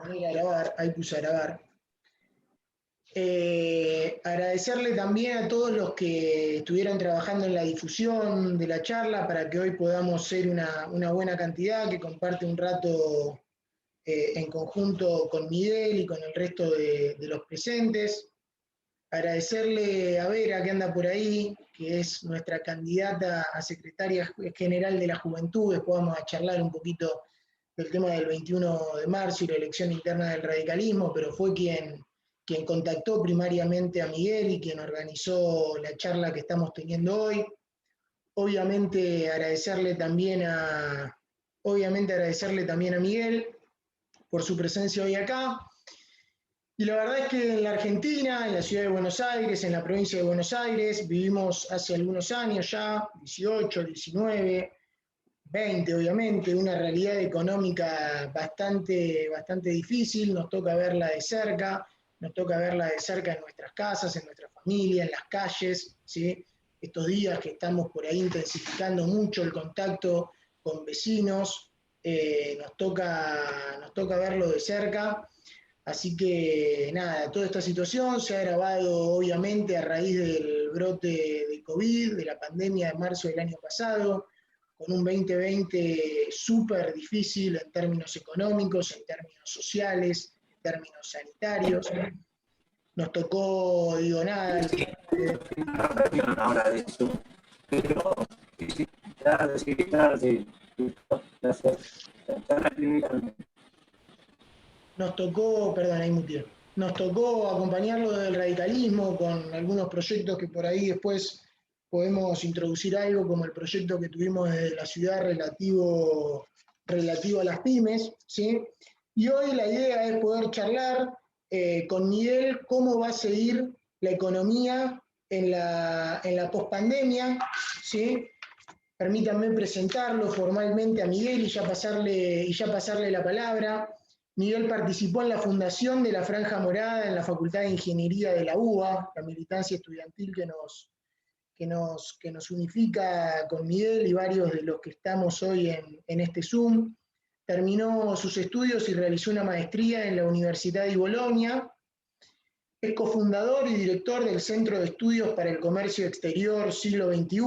poner a grabar, ahí puse a grabar. Agradecerle también a todos los que estuvieron trabajando en la difusión de la charla para que hoy podamos ser una buena cantidad que comparte un rato en conjunto con Miguel y con el resto de los presentes. Agradecerle a Vera, que anda por ahí, que es nuestra candidata a secretaria general de la Juventud. Después vamos a charlar un poquito del tema del 21 de marzo y la elección interna del radicalismo, pero fue quien contactó primariamente a Miguel y quien organizó la charla que estamos teniendo hoy. Obviamente agradecerle también a Miguel por su presencia hoy acá. Y la verdad es que en la Argentina, en la ciudad de Buenos Aires, en la provincia de Buenos Aires, vivimos hace algunos años ya, 18, 19, 20 obviamente, una realidad económica bastante difícil, nos toca verla de cerca en nuestras casas, en nuestra familia, en las calles, ¿sí? Estos días que estamos por ahí intensificando mucho el contacto con vecinos, nos toca verlo de cerca. Así que nada, toda esta situación se ha agravado obviamente a raíz del brote de COVID, de la pandemia de marzo del año pasado, con un 2020 súper difícil en términos económicos, en términos sociales, en términos sanitarios. Nos tocó, digo nada. Sí, ahora de eso, pero nos tocó, perdón, ahí muteé, nos tocó acompañarlo del radicalismo con algunos proyectos que por ahí después podemos introducir algo, como el proyecto que tuvimos desde la ciudad relativo a las pymes, ¿sí? Y hoy la idea es poder charlar con Miguel cómo va a seguir la economía en la pospandemia, ¿sí? Permítanme presentarlo formalmente a Miguel y ya pasarle la palabra. Miguel participó en la fundación de la Franja Morada en la Facultad de Ingeniería de la UBA, la militancia estudiantil que nos unifica con Miguel y varios de los que estamos hoy en este Zoom. Terminó sus estudios y realizó una maestría en la Universidad de Bolonia. Es cofundador y director del Centro de Estudios para el Comercio Exterior Siglo XXI.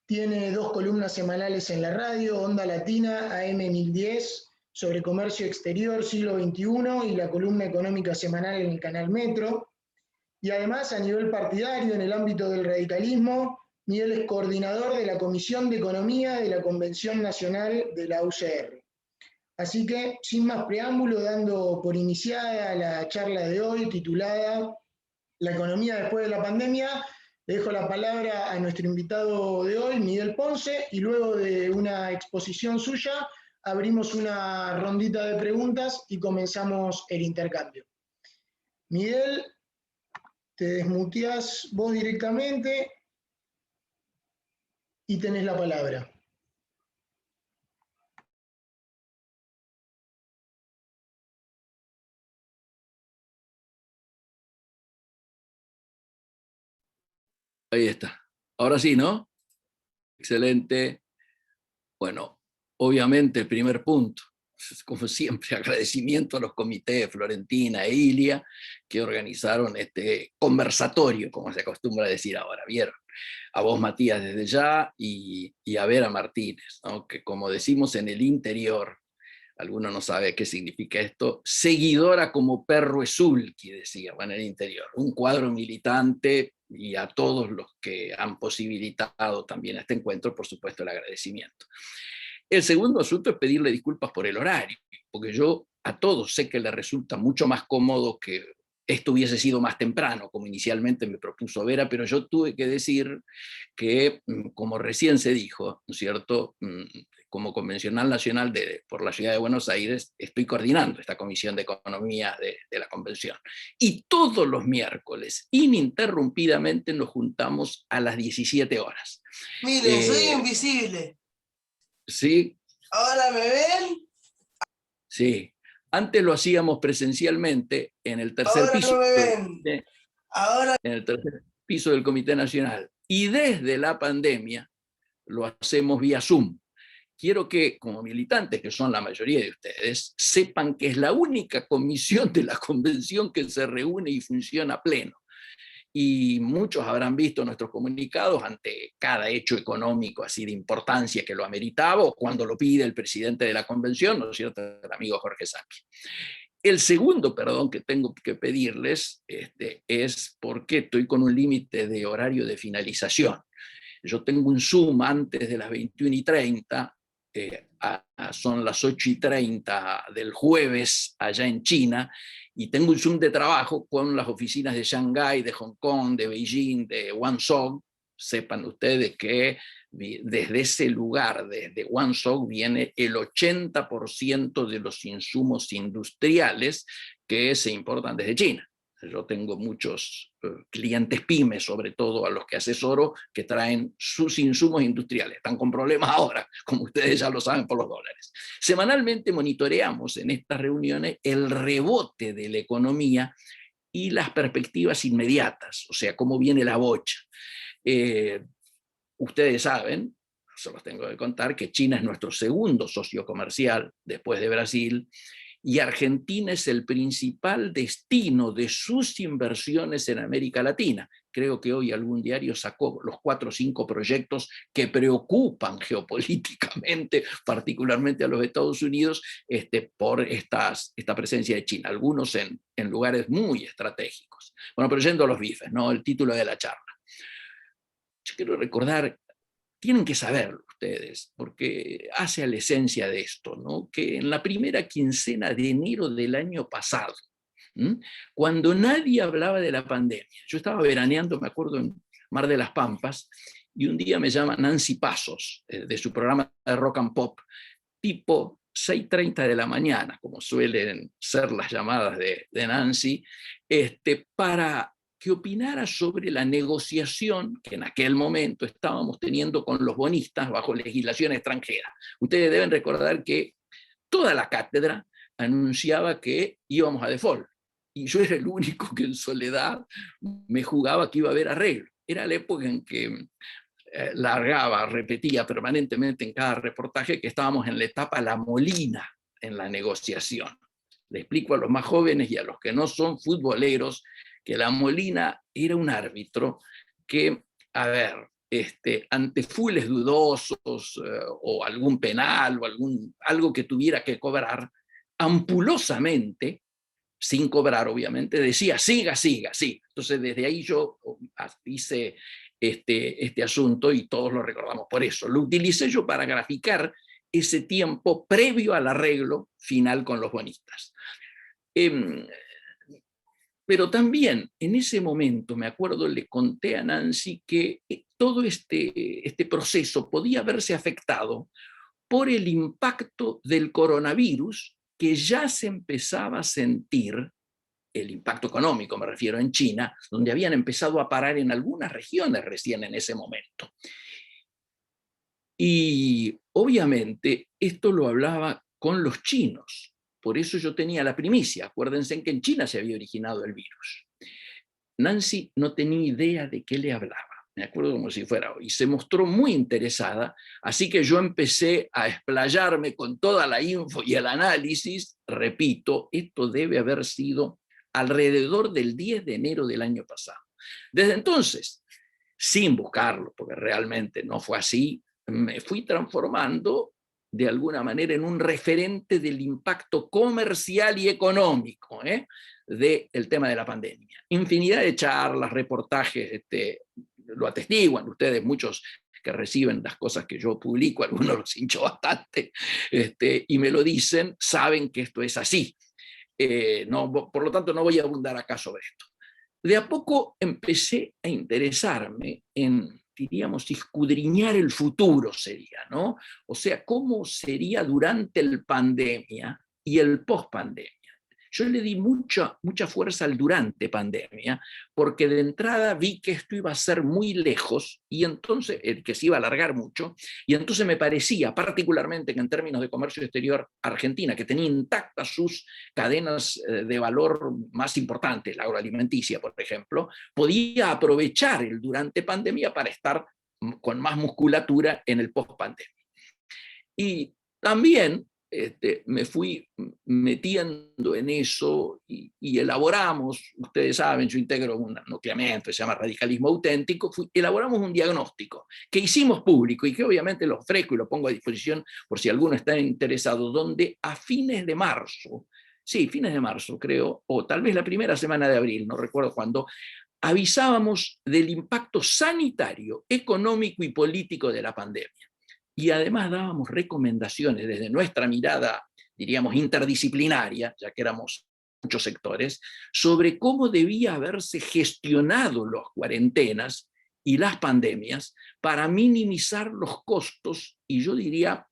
Tiene 2 columnas semanales en la radio, Onda Latina AM1010, sobre comercio exterior siglo XXI y la columna económica semanal en el canal Metro. Y además, a nivel partidario, en el ámbito del radicalismo, Miguel es coordinador de la Comisión de Economía de la Convención Nacional de la UCR. Así que, sin más preámbulo, dando por iniciada la charla de hoy titulada La economía después de la pandemia, le dejo la palabra a nuestro invitado de hoy, Miguel Ponce, y luego de una exposición suya, abrimos una rondita de preguntas y comenzamos el intercambio. Miguel, te desmuteás vos directamente y tenés la palabra. Ahí está. Ahora sí, ¿no? Excelente. Bueno, obviamente el primer punto, como siempre, agradecimiento a los comités Florentina e Ilia que organizaron este conversatorio, como se acostumbra a decir ahora, ¿vieron? A vos, Matías, desde ya, y a Vera Martínez, ¿no? Que como decimos en el interior, alguno no sabe qué significa esto, seguidora como perro Esulki, decía, en el interior, un cuadro militante, y a todos los que han posibilitado también este encuentro, por supuesto, el agradecimiento. El segundo asunto es pedirle disculpas por el horario, porque yo a todos sé que les resulta mucho más cómodo que esto hubiese sido más temprano, como inicialmente me propuso Vera, pero yo tuve que decir que, como recién se dijo, ¿no es cierto?, como Convencional Nacional por la Ciudad de Buenos Aires, estoy coordinando esta Comisión de Economía de la Convención. Y todos los miércoles, ininterrumpidamente, nos juntamos a las 17 horas. Miren, soy invisible. ¿Sí? ¿Ahora me ven? Sí. Antes lo hacíamos presencialmente en el tercer piso. Ahora no me ven. Ahora. En el tercer piso del Comité Nacional. Y desde la pandemia lo hacemos vía Zoom. quiero que, como militantes, que son la mayoría de ustedes, sepan que es la única comisión de la convención que se reúne y funciona a pleno. Y muchos habrán visto nuestros comunicados ante cada hecho económico así de importancia que lo ameritaba, o cuando lo pide el presidente de la convención, ¿no es cierto?, el amigo Jorge Sacchi. El segundo perdón que tengo que pedirles es porque estoy con un límite de horario de finalización. Yo tengo un Zoom antes de las 21:30, son las 8:30 del jueves allá en China, y tengo un Zoom de trabajo con las oficinas de Shanghái, de Hong Kong, de Beijing, de Guangzhou. Sepan ustedes que desde ese lugar, desde Guangzhou, viene el 80% de los insumos industriales que se importan desde China. Yo tengo muchos clientes pymes, sobre todo a los que asesoro, que traen sus insumos industriales. Están con problemas ahora, como ustedes ya lo saben, por los dólares. Semanalmente monitoreamos en estas reuniones el rebote de la economía y las perspectivas inmediatas, o sea, cómo viene la bocha. Ustedes saben, se los tengo que contar, que China es nuestro segundo socio comercial después de Brasil, y Argentina es el principal destino de sus inversiones en América Latina. Creo que hoy algún diario sacó los 4 o 5 proyectos que preocupan geopolíticamente, particularmente a los Estados Unidos, por esta presencia de China, algunos en lugares muy estratégicos. Bueno, pero yendo a los bifes, ¿no?, el título de la charla. Yo quiero recordar, tienen que saberlo ustedes, porque hace a la esencia de esto, ¿no?, que en la primera quincena de enero del año pasado, cuando nadie hablaba de la pandemia, yo estaba veraneando, me acuerdo, en Mar de las Pampas, y un día me llama Nancy Pasos, de su programa de Rock and Pop, tipo 6:30 de la mañana, como suelen ser las llamadas de Nancy, para que opinara sobre la negociación que en aquel momento estábamos teniendo con los bonistas bajo legislación extranjera. Ustedes deben recordar que toda la cátedra anunciaba que íbamos a default, y yo era el único que en soledad me jugaba que iba a haber arreglo. Era la época en que repetía permanentemente en cada reportaje que estábamos en la etapa La Molina en la negociación. Le explico a los más jóvenes y a los que no son futboleros que La Molina era un árbitro que, ante fules dudosos o algún penal o algo que tuviera que cobrar, ampulosamente, sin cobrar obviamente, decía siga, siga, sí. Entonces desde ahí yo hice este asunto y todos lo recordamos por eso. Lo utilicé yo para graficar ese tiempo previo al arreglo final con los bonistas. Pero también en ese momento, me acuerdo, le conté a Nancy que todo este proceso podía verse afectado por el impacto del coronavirus, que ya se empezaba a sentir, el impacto económico me refiero, en China, donde habían empezado a parar en algunas regiones recién en ese momento. Y obviamente esto lo hablaba con los chinos. Por eso yo tenía la primicia. Acuérdense que en China se había originado el virus. Nancy no tenía idea de qué le hablaba. Me acuerdo como si fuera hoy. Y se mostró muy interesada. Así que yo empecé a explayarme con toda la info y el análisis. Repito, esto debe haber sido alrededor del 10 de enero del año pasado. Desde entonces, sin buscarlo, porque realmente no fue así, me fui transformando de alguna manera en un referente del impacto comercial y económico del tema de la pandemia. Infinidad de charlas, reportajes, lo atestiguan ustedes, muchos que reciben las cosas que yo publico, algunos los hincho bastante, y me lo dicen, saben que esto es así. Por lo tanto, no voy a abundar acá sobre esto. De a poco empecé a interesarme en, diríamos, escudriñar el futuro sería, ¿no? O sea, cómo sería durante la pandemia y el post-pandemia. Yo le di mucha fuerza al durante pandemia, porque de entrada vi que esto iba a ser muy lejos, y entonces, que se iba a alargar mucho, y entonces me parecía, particularmente que en términos de comercio exterior, Argentina, que tenía intactas sus cadenas de valor más importantes, la agroalimenticia, por ejemplo, podía aprovechar el durante pandemia para estar con más musculatura en el post-pandemia. Y también me fui metiendo en eso y elaboramos, ustedes saben, yo integro un nucleamiento que se llama radicalismo auténtico, elaboramos un diagnóstico que hicimos público y que obviamente lo ofrezco y lo pongo a disposición por si alguno está interesado, donde a fines de marzo, sí, fines de marzo creo, o tal vez la primera semana de abril, no recuerdo cuándo, avisábamos del impacto sanitario, económico y político de la pandemia. Y además dábamos recomendaciones desde nuestra mirada, diríamos, interdisciplinaria, ya que éramos muchos sectores, sobre cómo debía haberse gestionado las cuarentenas y las pandemias para minimizar los costos y yo diría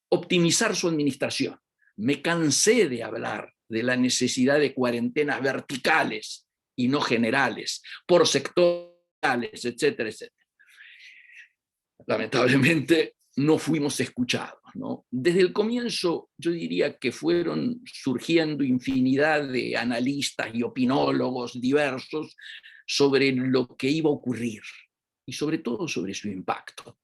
optimizar su administración. Me cansé de hablar de la necesidad de cuarentenas verticales y no generales, por sectores, etcétera, etcétera. Lamentablemente no fuimos escuchados, ¿no? Desde el comienzo yo diría que fueron surgiendo infinidad de analistas y opinólogos diversos sobre lo que iba a ocurrir y sobre todo sobre su impacto.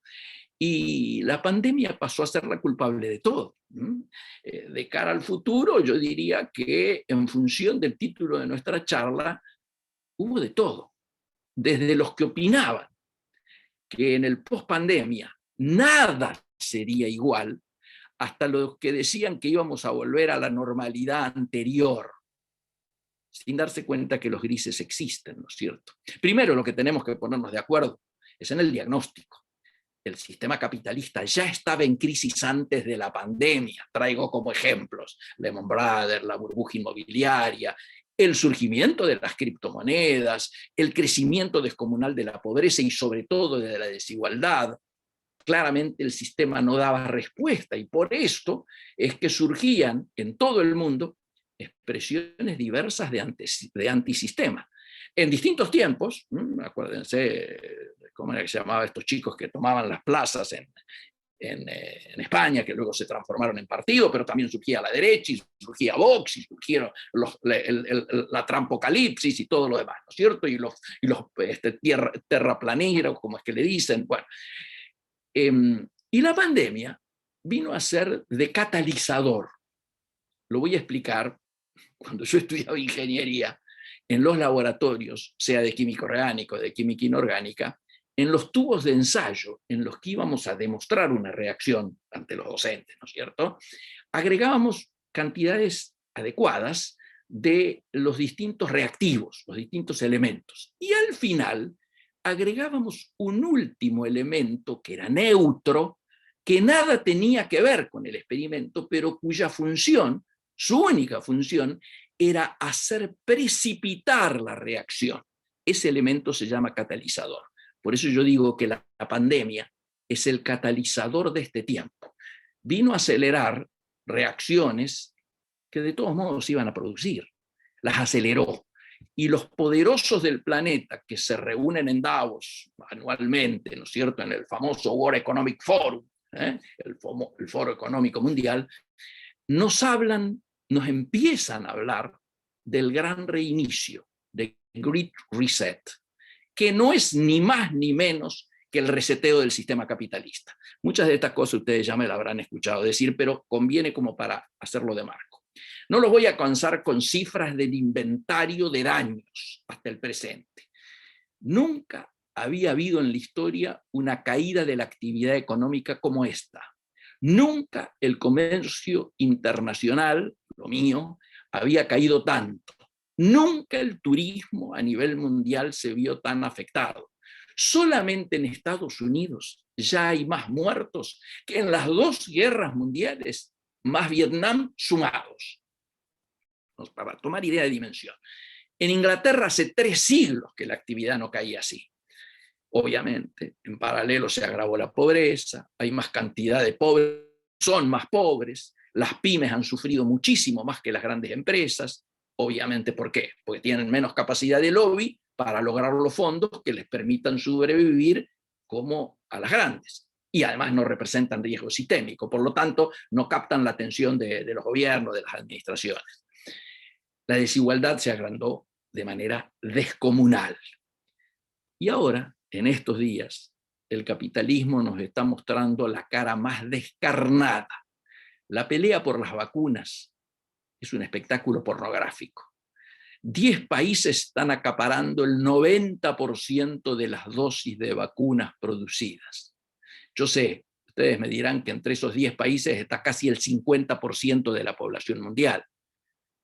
Y la pandemia pasó a ser la culpable de todo. De cara al futuro, yo diría que en función del título de nuestra charla, hubo de todo. Desde los que opinaban que en el post-pandemia nada sería igual, hasta los que decían que íbamos a volver a la normalidad anterior, sin darse cuenta que los grises existen, ¿no es cierto? Primero, lo que tenemos que ponernos de acuerdo es en el diagnóstico. El sistema capitalista ya estaba en crisis antes de la pandemia. Traigo como ejemplos Lehman Brothers, la burbuja inmobiliaria, el surgimiento de las criptomonedas, el crecimiento descomunal de la pobreza y sobre todo de la desigualdad. Claramente el sistema no daba respuesta y por esto es que surgían en todo el mundo expresiones diversas de antisistema. En distintos tiempos, acuérdense, ¿cómo era que se llamaba estos chicos que tomaban las plazas en España, que luego se transformaron en partido, pero también surgía la derecha, y surgía Vox, y surgieron la trampocalipsis y todo lo demás, ¿no es cierto? Y los terraplaneros, como es que le dicen, bueno. Y la pandemia vino a ser de catalizador. Lo voy a explicar. Cuando yo estudiaba ingeniería, en los laboratorios, sea de química orgánica o de química inorgánica, en los tubos de ensayo en los que íbamos a demostrar una reacción ante los docentes, ¿no es cierto?, agregábamos cantidades adecuadas de los distintos reactivos, los distintos elementos. Y al final agregábamos un último elemento que era neutro, que nada tenía que ver con el experimento, pero cuya función, su única función, era hacer precipitar la reacción. Ese elemento se llama catalizador. Por eso yo digo que la pandemia es el catalizador de este tiempo. Vino a acelerar reacciones que de todos modos iban a producir. Las aceleró. Y los poderosos del planeta que se reúnen en Davos anualmente, ¿no es cierto?, en el famoso World Economic Forum, el Foro Económico Mundial, nos empiezan a hablar del gran reinicio, de Great Reset, que no es ni más ni menos que el reseteo del sistema capitalista. Muchas de estas cosas ustedes ya me las habrán escuchado decir, pero conviene como para hacerlo de marco. No los voy a cansar con cifras del inventario de daños hasta el presente. Nunca había habido en la historia una caída de la actividad económica como esta. Nunca el comercio internacional, lo mío, había caído tanto. Nunca el turismo a nivel mundial se vio tan afectado. Solamente en Estados Unidos ya hay más muertos que en las 2 guerras mundiales, más Vietnam sumados. Para tomar idea de dimensión. En Inglaterra hace 3 siglos que la actividad no caía así. Obviamente, en paralelo se agravó la pobreza, hay más cantidad de pobres, son más pobres, las pymes han sufrido muchísimo más que las grandes empresas. Obviamente, ¿por qué? Porque tienen menos capacidad de lobby para lograr los fondos que les permitan sobrevivir como a las grandes. Y además no representan riesgo sistémico, por lo tanto, no captan la atención de los gobiernos, de las administraciones. La desigualdad se agrandó de manera descomunal. Y ahora, en estos días, el capitalismo nos está mostrando la cara más descarnada. La pelea por las vacunas es un espectáculo pornográfico. 10 países están acaparando el 90% de las dosis de vacunas producidas. Yo sé, ustedes me dirán que entre esos 10 países está casi el 50% de la población mundial,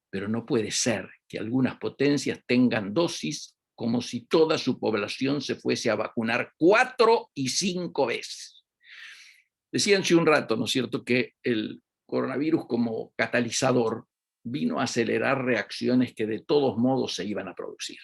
pero no puede ser que algunas potencias tengan dosis como si toda su población se fuese a vacunar 4 y 5 veces. Decían hace un rato, ¿no es cierto?, que el coronavirus como catalizador vino a acelerar reacciones que de todos modos se iban a producir.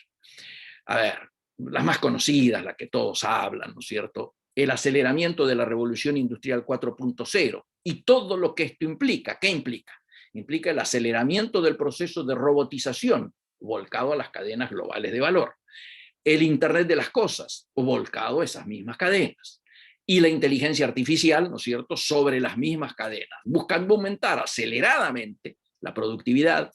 A ver, las más conocidas, las que todos hablan, ¿no es cierto?, el aceleramiento de la revolución industrial 4.0 y todo lo que esto implica. ¿Qué implica? Implica el aceleramiento del proceso de robotización volcado a las cadenas globales de valor. El Internet de las cosas volcado a esas mismas cadenas. Y la inteligencia artificial, ¿no es cierto?, sobre las mismas cadenas, buscando aumentar aceleradamente la productividad,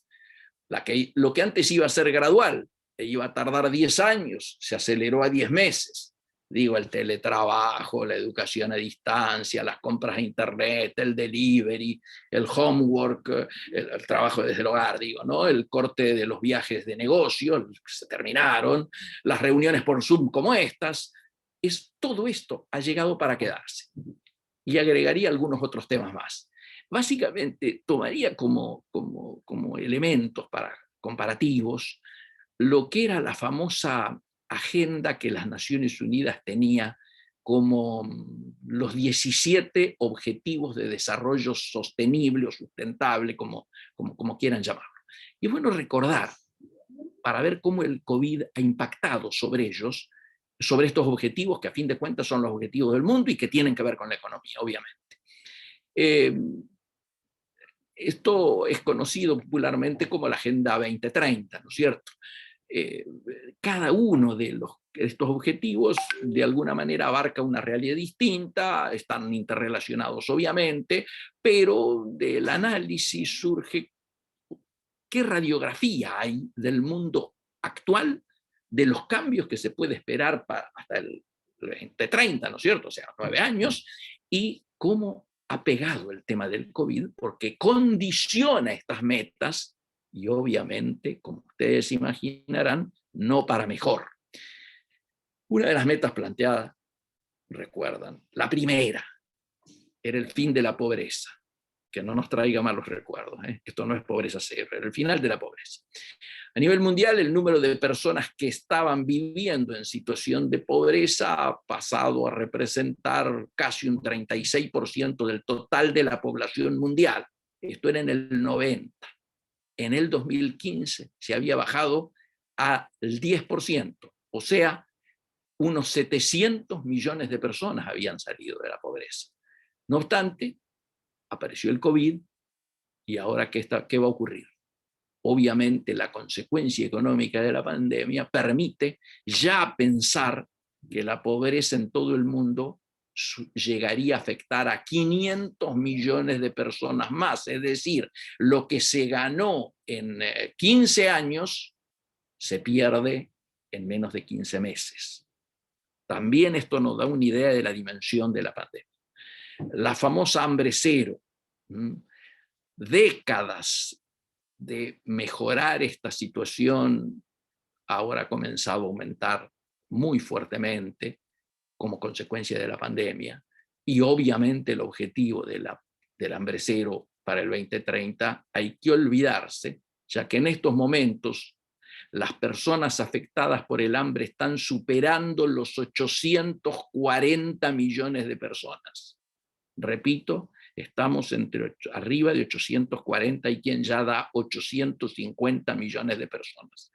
lo que antes iba a ser gradual, e iba a tardar 10 años, se aceleró a 10 meses. Digo, el teletrabajo, la educación a distancia, las compras a internet, el delivery, el homework, el trabajo desde el hogar, digo, ¿no? El corte de los viajes de negocio, se terminaron, las reuniones por Zoom como estas. Todo esto ha llegado para quedarse. Y agregaría algunos otros temas más. Básicamente tomaría como elementos comparativos lo que era la famosa agenda que las Naciones Unidas tenía como los 17 objetivos de desarrollo sostenible o sustentable, como quieran llamarlo. Y es bueno recordar, para ver cómo el COVID ha impactado sobre ellos, sobre estos objetivos que a fin de cuentas son los objetivos del mundo y que tienen que ver con la economía, obviamente. Esto es conocido popularmente como la Agenda 2030, ¿no es cierto? Cada uno de estos objetivos de alguna manera abarca una realidad distinta, están interrelacionados obviamente, pero del análisis surge qué radiografía hay del mundo actual, de los cambios que se puede esperar hasta el 2030, ¿no es cierto? O sea, 9 años, y cómo ha pegado el tema del COVID, porque condiciona estas metas y obviamente, como ustedes imaginarán, no para mejor. Una de las metas planteadas, recuerdan, la primera era el fin de la pobreza, que no nos traiga malos recuerdos, esto no es pobreza cero, era el final de la pobreza. A nivel mundial, el número de personas que estaban viviendo en situación de pobreza ha pasado a representar casi un 36% del total de la población mundial. Esto era en el 90. En el 2015 se había bajado al 10%, o sea, unos 700 millones de personas habían salido de la pobreza. No obstante, apareció el COVID y ahora ¿qué va a ocurrir? Obviamente la consecuencia económica de la pandemia permite ya pensar que la pobreza en todo el mundo llegaría a afectar a 500 millones de personas más, es decir, lo que se ganó en 15 años se pierde en menos de 15 meses. También esto nos da una idea de la dimensión de la pandemia. La famosa hambre cero, décadas de mejorar esta situación, ahora ha comenzado a aumentar muy fuertemente como consecuencia de la pandemia, y obviamente el objetivo del hambre cero para el 2030 hay que olvidarse, ya que en estos momentos las personas afectadas por el hambre están superando los 840 millones de personas. Repito, estamos arriba de 840 y quien ya da 850 millones de personas.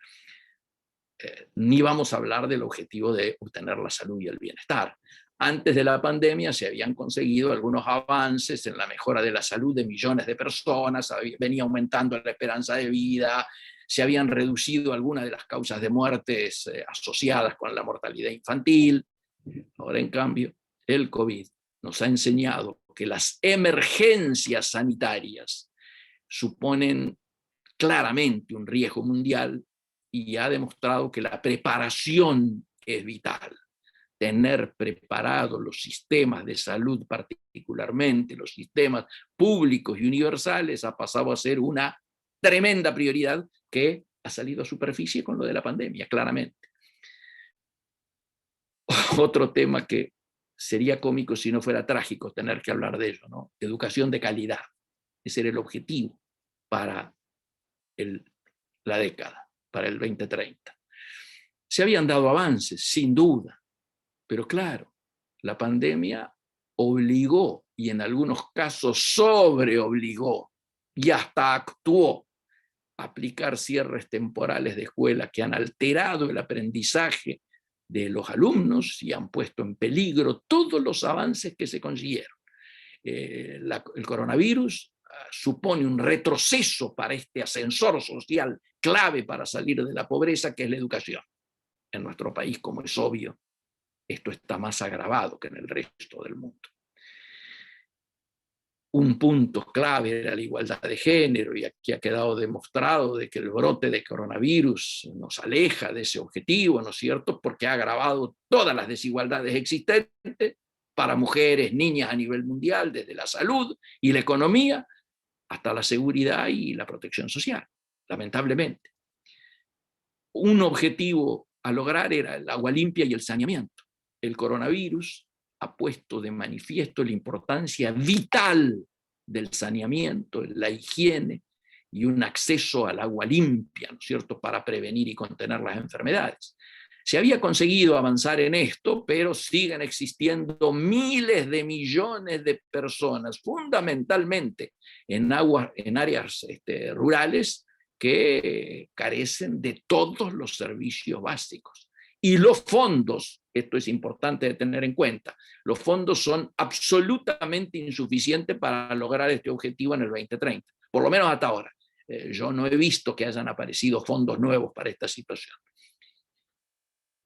Ni vamos a hablar del objetivo de obtener la salud y el bienestar. Antes de la pandemia se habían conseguido algunos avances en la mejora de la salud de millones de personas, venía aumentando la esperanza de vida, se habían reducido algunas de las causas de muertes asociadas con la mortalidad infantil. Ahora, en cambio, el COVID nos ha enseñado que las emergencias sanitarias suponen claramente un riesgo mundial y ha demostrado que la preparación es vital. tener preparados los sistemas de salud, particularmente los sistemas públicos y universales, ha pasado a ser una tremenda prioridad que ha salido a superficie con lo de la pandemia, claramente. Otro tema que sería cómico si no fuera trágico tener que hablar de ello, ¿no? Educación de calidad. Ese era el objetivo para la década, para el 2030. Se habían dado avances, sin duda, pero claro, la pandemia obligó, y en algunos casos sobreobligó, y hasta actuó a aplicar cierres temporales de escuelas que han alterado el aprendizaje de los alumnos y han puesto en peligro todos los avances que se consiguieron. El coronavirus supone un retroceso para este ascensor social clave para salir de la pobreza, que es la educación. En nuestro país, como es obvio, esto está más agravado que en el resto del mundo. Un punto clave era la igualdad de género, y aquí ha quedado demostrado de que el brote de coronavirus nos aleja de ese objetivo, ¿no es cierto?, porque ha agravado todas las desigualdades existentes para mujeres, niñas a nivel mundial, desde la salud y la economía hasta la seguridad y la protección social, lamentablemente. Un objetivo a lograr era el agua limpia y el saneamiento. El coronavirus ha puesto de manifiesto la importancia vital del saneamiento, la higiene y un acceso al agua limpia, ¿no es cierto?, para prevenir y contener las enfermedades. Se había conseguido avanzar en esto, pero siguen existiendo miles de millones de personas, fundamentalmente en áreas rurales, que carecen de todos los servicios básicos. Y los fondos, esto es importante de tener en cuenta, los fondos son absolutamente insuficientes para lograr este objetivo en el 2030, por lo menos hasta ahora. Yo no he visto que hayan aparecido fondos nuevos para esta situación.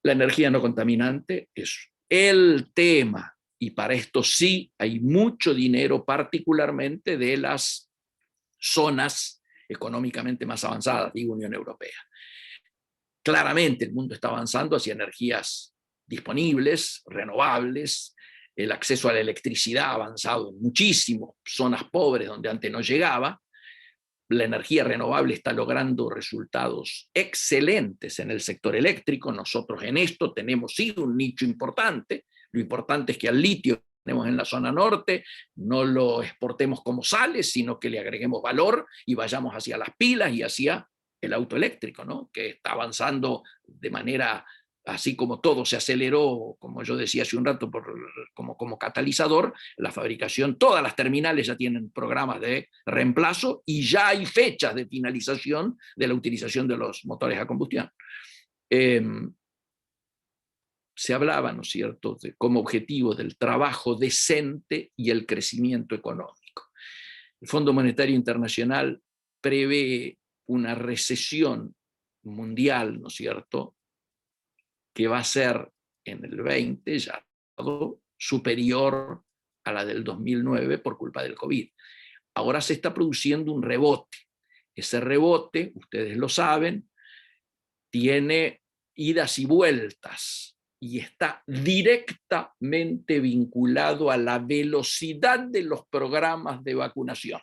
La energía no contaminante es el tema, y para esto sí hay mucho dinero, particularmente de las zonas económicamente más avanzadas, digo Unión Europea. Claramente el mundo está avanzando hacia energías disponibles, renovables, el acceso a la electricidad ha avanzado muchísimo, zonas pobres donde antes no llegaba. La energía renovable está logrando resultados excelentes en el sector eléctrico. Nosotros en esto tenemos sí un nicho importante. Lo importante es que al litio que tenemos en la zona norte no lo exportemos como sale, sino que le agreguemos valor y vayamos hacia las pilas y hacia el auto eléctrico, ¿no?, que está avanzando de manera, así como todo se aceleró, como yo decía hace un rato, como catalizador, la fabricación, todas las terminales ya tienen programas de reemplazo y ya hay fechas de finalización de la utilización de los motores a combustión. Se hablaba, ¿no es cierto?, como objetivo del trabajo decente y el crecimiento económico. El Fondo Monetario Internacional prevé una recesión mundial, ¿no es cierto?, que va a ser en el 20 ya superior a la del 2009 por culpa del COVID. Ahora se está produciendo un rebote. Ese rebote, ustedes lo saben, tiene idas y vueltas y está directamente vinculado a la velocidad de los programas de vacunación.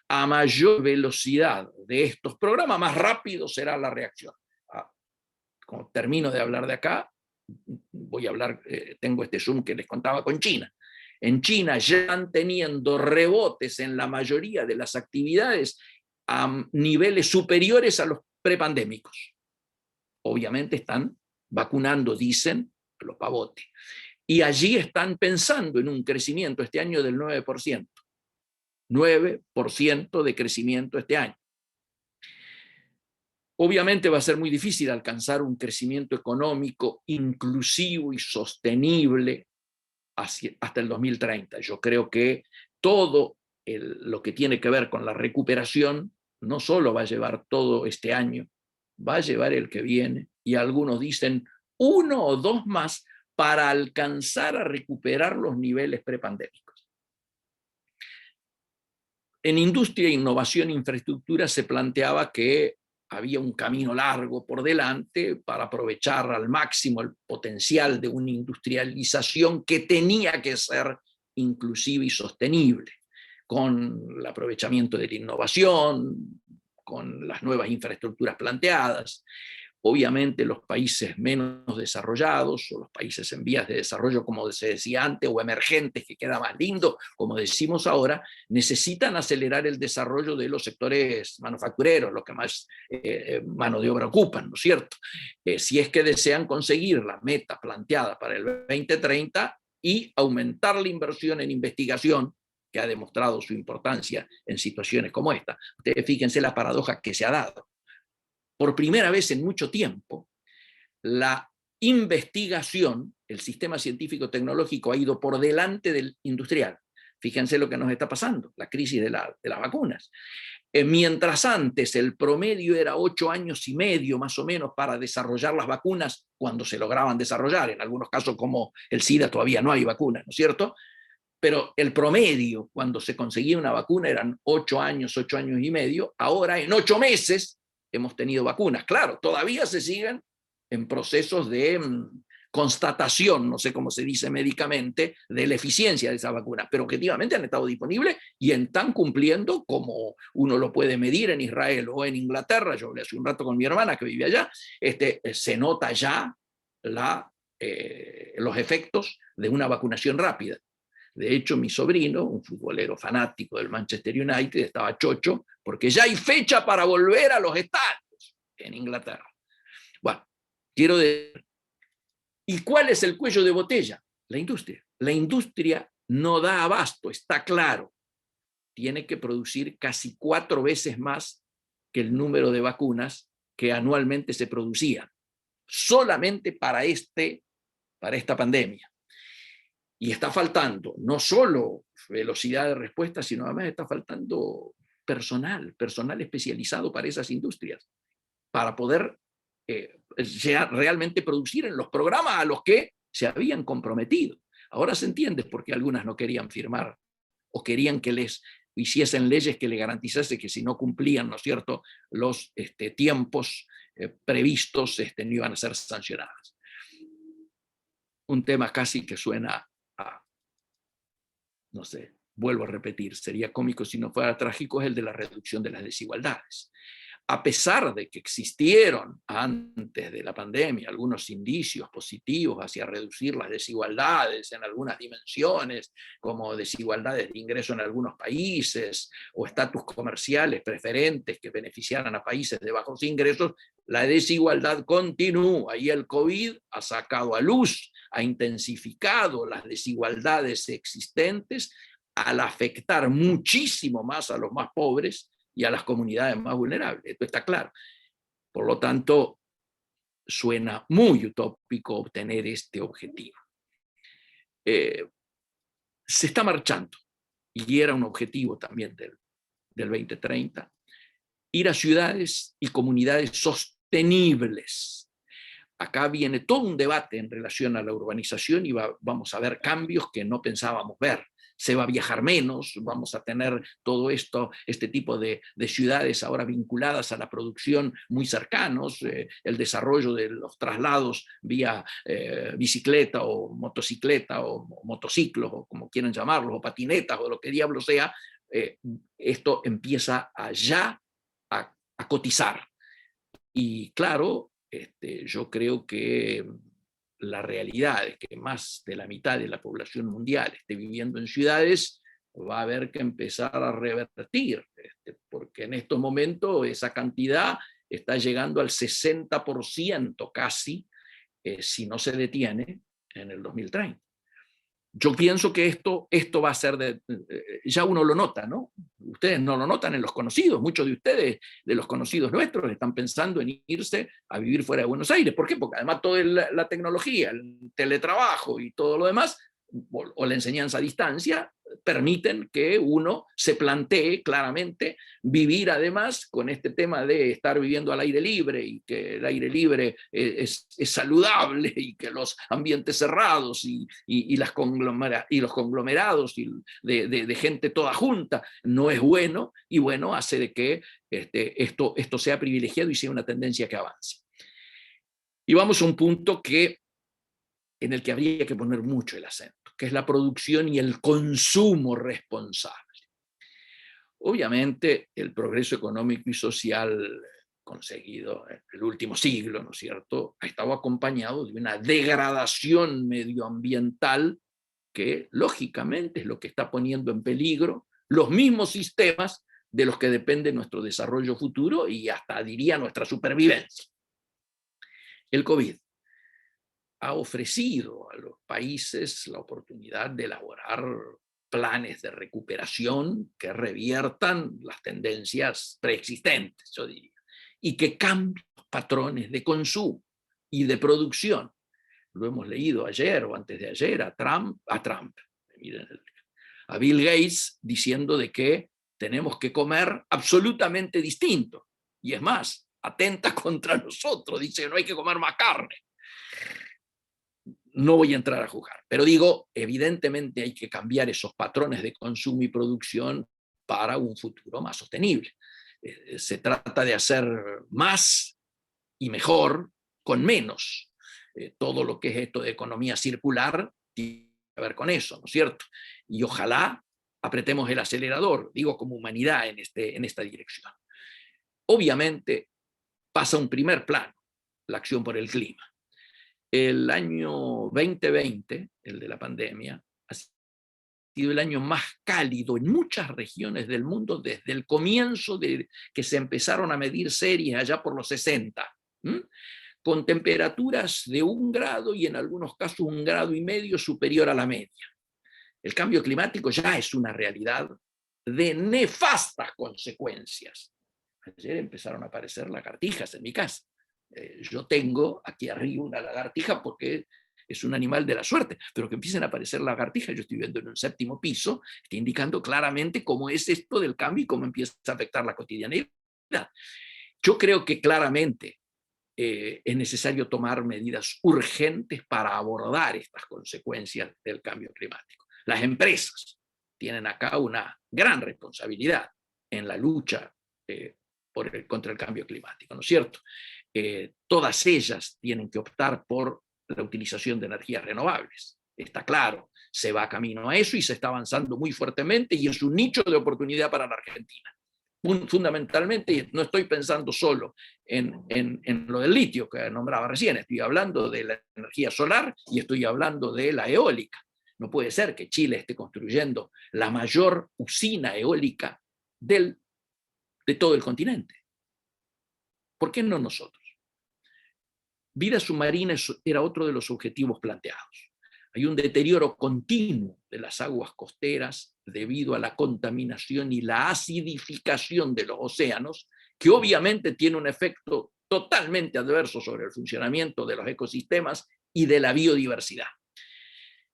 A mayor velocidad de estos programas, más rápido será la reacción. Cuando termino de hablar de acá, voy a hablar, tengo este Zoom que les contaba con China. En China ya están teniendo rebotes en la mayoría de las actividades a niveles superiores a los prepandémicos. Obviamente están vacunando, dicen, los pavotes. Y allí están pensando en un crecimiento este año del 9%. 9% de crecimiento este año. Obviamente va a ser muy difícil alcanzar un crecimiento económico inclusivo y sostenible hasta el 2030. Yo creo que todo lo que tiene que ver con la recuperación no solo va a llevar todo este año, va a llevar el que viene, y algunos dicen 1 o 2 más para alcanzar a recuperar los niveles prepandémicos. En industria, innovación e infraestructura se planteaba que había un camino largo por delante para aprovechar al máximo el potencial de una industrialización que tenía que ser inclusiva y sostenible, con el aprovechamiento de la innovación, con las nuevas infraestructuras planteadas. Obviamente los países menos desarrollados, o los países en vías de desarrollo, como se decía antes, o emergentes, que queda más lindo, como decimos ahora, necesitan acelerar el desarrollo de los sectores manufactureros, los que más mano de obra ocupan, ¿no es cierto? Si es que desean conseguir la meta planteada para el 2030 y aumentar la inversión en investigación, que ha demostrado su importancia en situaciones como esta. Ustedes fíjense la paradoja que se ha dado. Por primera vez en mucho tiempo, la investigación, el sistema científico-tecnológico ha ido por delante del industrial. Fíjense lo que nos está pasando, la crisis de las vacunas. Mientras antes el promedio era 8 años y medio más o menos para desarrollar las vacunas, cuando se lograban desarrollar, en algunos casos como el SIDA todavía no hay vacunas, ¿no es cierto? Pero el promedio cuando se conseguía una vacuna eran 8 años y medio, ahora en 8 meses hemos tenido vacunas. Claro, todavía se siguen en procesos de constatación, no sé cómo se dice médicamente, de la eficiencia de esas vacunas, pero objetivamente han estado disponibles y están cumpliendo como uno lo puede medir en Israel o en Inglaterra. Yo hablé hace un rato con mi hermana que vive allá, se nota ya los efectos de una vacunación rápida. De hecho, mi sobrino, un futbolero fanático del Manchester United, estaba chocho porque ya hay fecha para volver a los estadios en Inglaterra. Bueno, quiero decir, ¿y cuál es el cuello de botella? La industria. La industria no da abasto, está claro. Tiene que producir casi 4 veces más que el número de vacunas que anualmente se producían, solamente para esta pandemia. Y está faltando no solo velocidad de respuesta, sino además está faltando personal especializado para esas industrias, para poder realmente producir en los programas a los que se habían comprometido. Ahora se entiende por qué algunas no querían firmar o querían que les hiciesen leyes que le garantizase que si no cumplían, ¿no es cierto?, los tiempos previstos no iban a ser sancionadas. Un tema casi que suena no sé, vuelvo a repetir, sería cómico si no fuera trágico, es el de la reducción de las desigualdades. A pesar de que existieron antes de la pandemia algunos indicios positivos hacia reducir las desigualdades en algunas dimensiones, como desigualdades de ingreso en algunos países o estatus comerciales preferentes que beneficiaran a países de bajos ingresos, la desigualdad continúa y el COVID ha sacado a luz, ha intensificado las desigualdades existentes al afectar muchísimo más a los más pobres y a las comunidades más vulnerables. Esto está claro. Por lo tanto, suena muy utópico obtener este objetivo. Se está marchando, y era un objetivo también del 2030, ir a ciudades y comunidades sostenibles. Acá viene todo un debate en relación a la urbanización y vamos a ver cambios que no pensábamos ver. Se va a viajar menos, vamos a tener todo esto, este tipo de ciudades ahora vinculadas a la producción muy cercanos, el desarrollo de los traslados vía bicicleta o motociclos, o como quieran llamarlos, o patinetas, o lo que diablo sea, esto empieza ya a cotizar. Y claro, yo creo que la realidad es que más de la mitad de la población mundial esté viviendo en ciudades, va a haber que empezar a revertir, porque en estos momentos esa cantidad está llegando al 60% casi, si no se detiene en el 2030. Yo pienso que esto va a ser, ya uno lo nota, ¿no? Ustedes no lo notan en los conocidos, muchos de ustedes, de los conocidos nuestros, están pensando en irse a vivir fuera de Buenos Aires. ¿Por qué? Porque además toda la tecnología, el teletrabajo y todo lo demás, o la enseñanza a distancia, permiten que uno se plantee claramente vivir además con este tema de estar viviendo al aire libre y que el aire libre es saludable y que los ambientes cerrados y los conglomerados de gente toda junta no es bueno, y bueno, hace de que esto sea privilegiado y sea una tendencia que avance. Y vamos a un punto en el que habría que poner mucho el acento, que es la producción y el consumo responsable. Obviamente, el progreso económico y social conseguido en el último siglo, ¿no es cierto?, ha estado acompañado de una degradación medioambiental que, lógicamente, es lo que está poniendo en peligro los mismos sistemas de los que depende nuestro desarrollo futuro y hasta, diría, nuestra supervivencia. El COVID ha ofrecido a los países la oportunidad de elaborar planes de recuperación que reviertan las tendencias preexistentes, yo diría, y que cambien los patrones de consumo y de producción. Lo hemos leído ayer o antes de ayer a Bill Gates diciendo de que tenemos que comer absolutamente distinto. Y es más, atenta contra nosotros, dice que no hay que comer más carne. No voy a entrar a juzgar, pero digo, evidentemente hay que cambiar esos patrones de consumo y producción para un futuro más sostenible. Se trata de hacer más y mejor con menos. Todo lo que es esto de economía circular tiene que ver con eso, ¿no es cierto? Y ojalá apretemos el acelerador, digo, como humanidad en esta dirección. Obviamente pasa un primer plano, la acción por el clima. El año 2020, el de la pandemia, ha sido el año más cálido en muchas regiones del mundo desde el comienzo de que se empezaron a medir series allá por los 60, con temperaturas de 1 grado y en algunos casos 1,5 grados superior a la media. El cambio climático ya es una realidad de nefastas consecuencias. Ayer empezaron a aparecer lagartijas en mi casa. Yo tengo aquí arriba una lagartija porque es un animal de la suerte, pero que empiecen a aparecer lagartijas, yo estoy viviendo en un 7º piso, está indicando claramente cómo es esto del cambio y cómo empieza a afectar la cotidianidad. Yo creo que claramente es necesario tomar medidas urgentes para abordar estas consecuencias del cambio climático. Las empresas tienen acá una gran responsabilidad en la lucha contra el cambio climático, ¿no es cierto? Todas ellas tienen que optar por la utilización de energías renovables. Está claro, se va camino a eso y se está avanzando muy fuertemente y es un nicho de oportunidad para la Argentina. Fundamentalmente, no estoy pensando solo en lo del litio que nombraba recién, estoy hablando de la energía solar y estoy hablando de la eólica. No puede ser que Chile esté construyendo la mayor usina eólica de todo el continente. ¿Por qué no nosotros? Vida submarina era otro de los objetivos planteados. Hay un deterioro continuo de las aguas costeras debido a la contaminación y la acidificación de los océanos, que obviamente tiene un efecto totalmente adverso sobre el funcionamiento de los ecosistemas y de la biodiversidad.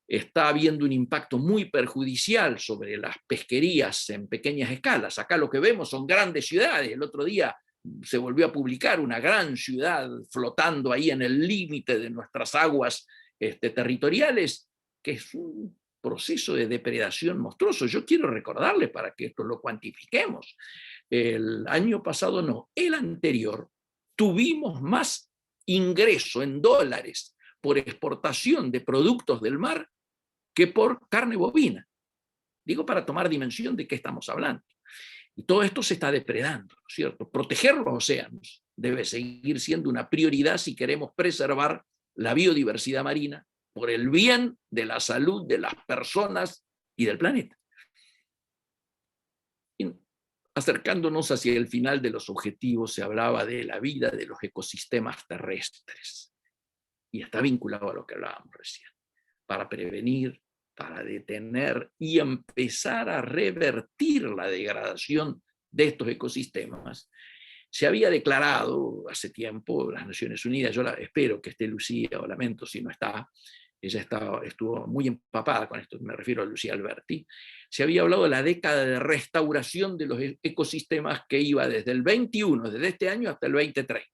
Está habiendo un impacto muy perjudicial sobre las pesquerías en pequeñas escalas. Acá lo que vemos son grandes ciudades. El otro día se volvió a publicar una gran ciudad flotando ahí en el límite de nuestras aguas territoriales, que es un proceso de depredación monstruoso. Yo quiero recordarles para que esto lo cuantifiquemos. El año pasado no, el anterior, tuvimos más ingreso en dólares por exportación de productos del mar que por carne bovina. Digo, para tomar dimensión de qué estamos hablando. Y todo esto se está depredando, ¿no es cierto? Proteger los océanos debe seguir siendo una prioridad si queremos preservar la biodiversidad marina por el bien de la salud de las personas y del planeta. Y acercándonos hacia el final de los objetivos, se hablaba de la vida de los ecosistemas terrestres. Y está vinculado a lo que hablábamos recién. Para prevenir, para detener y empezar a revertir la degradación de estos ecosistemas, se había declarado hace tiempo, las Naciones Unidas, yo espero que esté Lucía, o lamento si no está, ella estuvo muy empapada con esto, me refiero a Lucía Alberti, se había hablado de la década de restauración de los ecosistemas que iba desde el 21, desde este año hasta el 2030.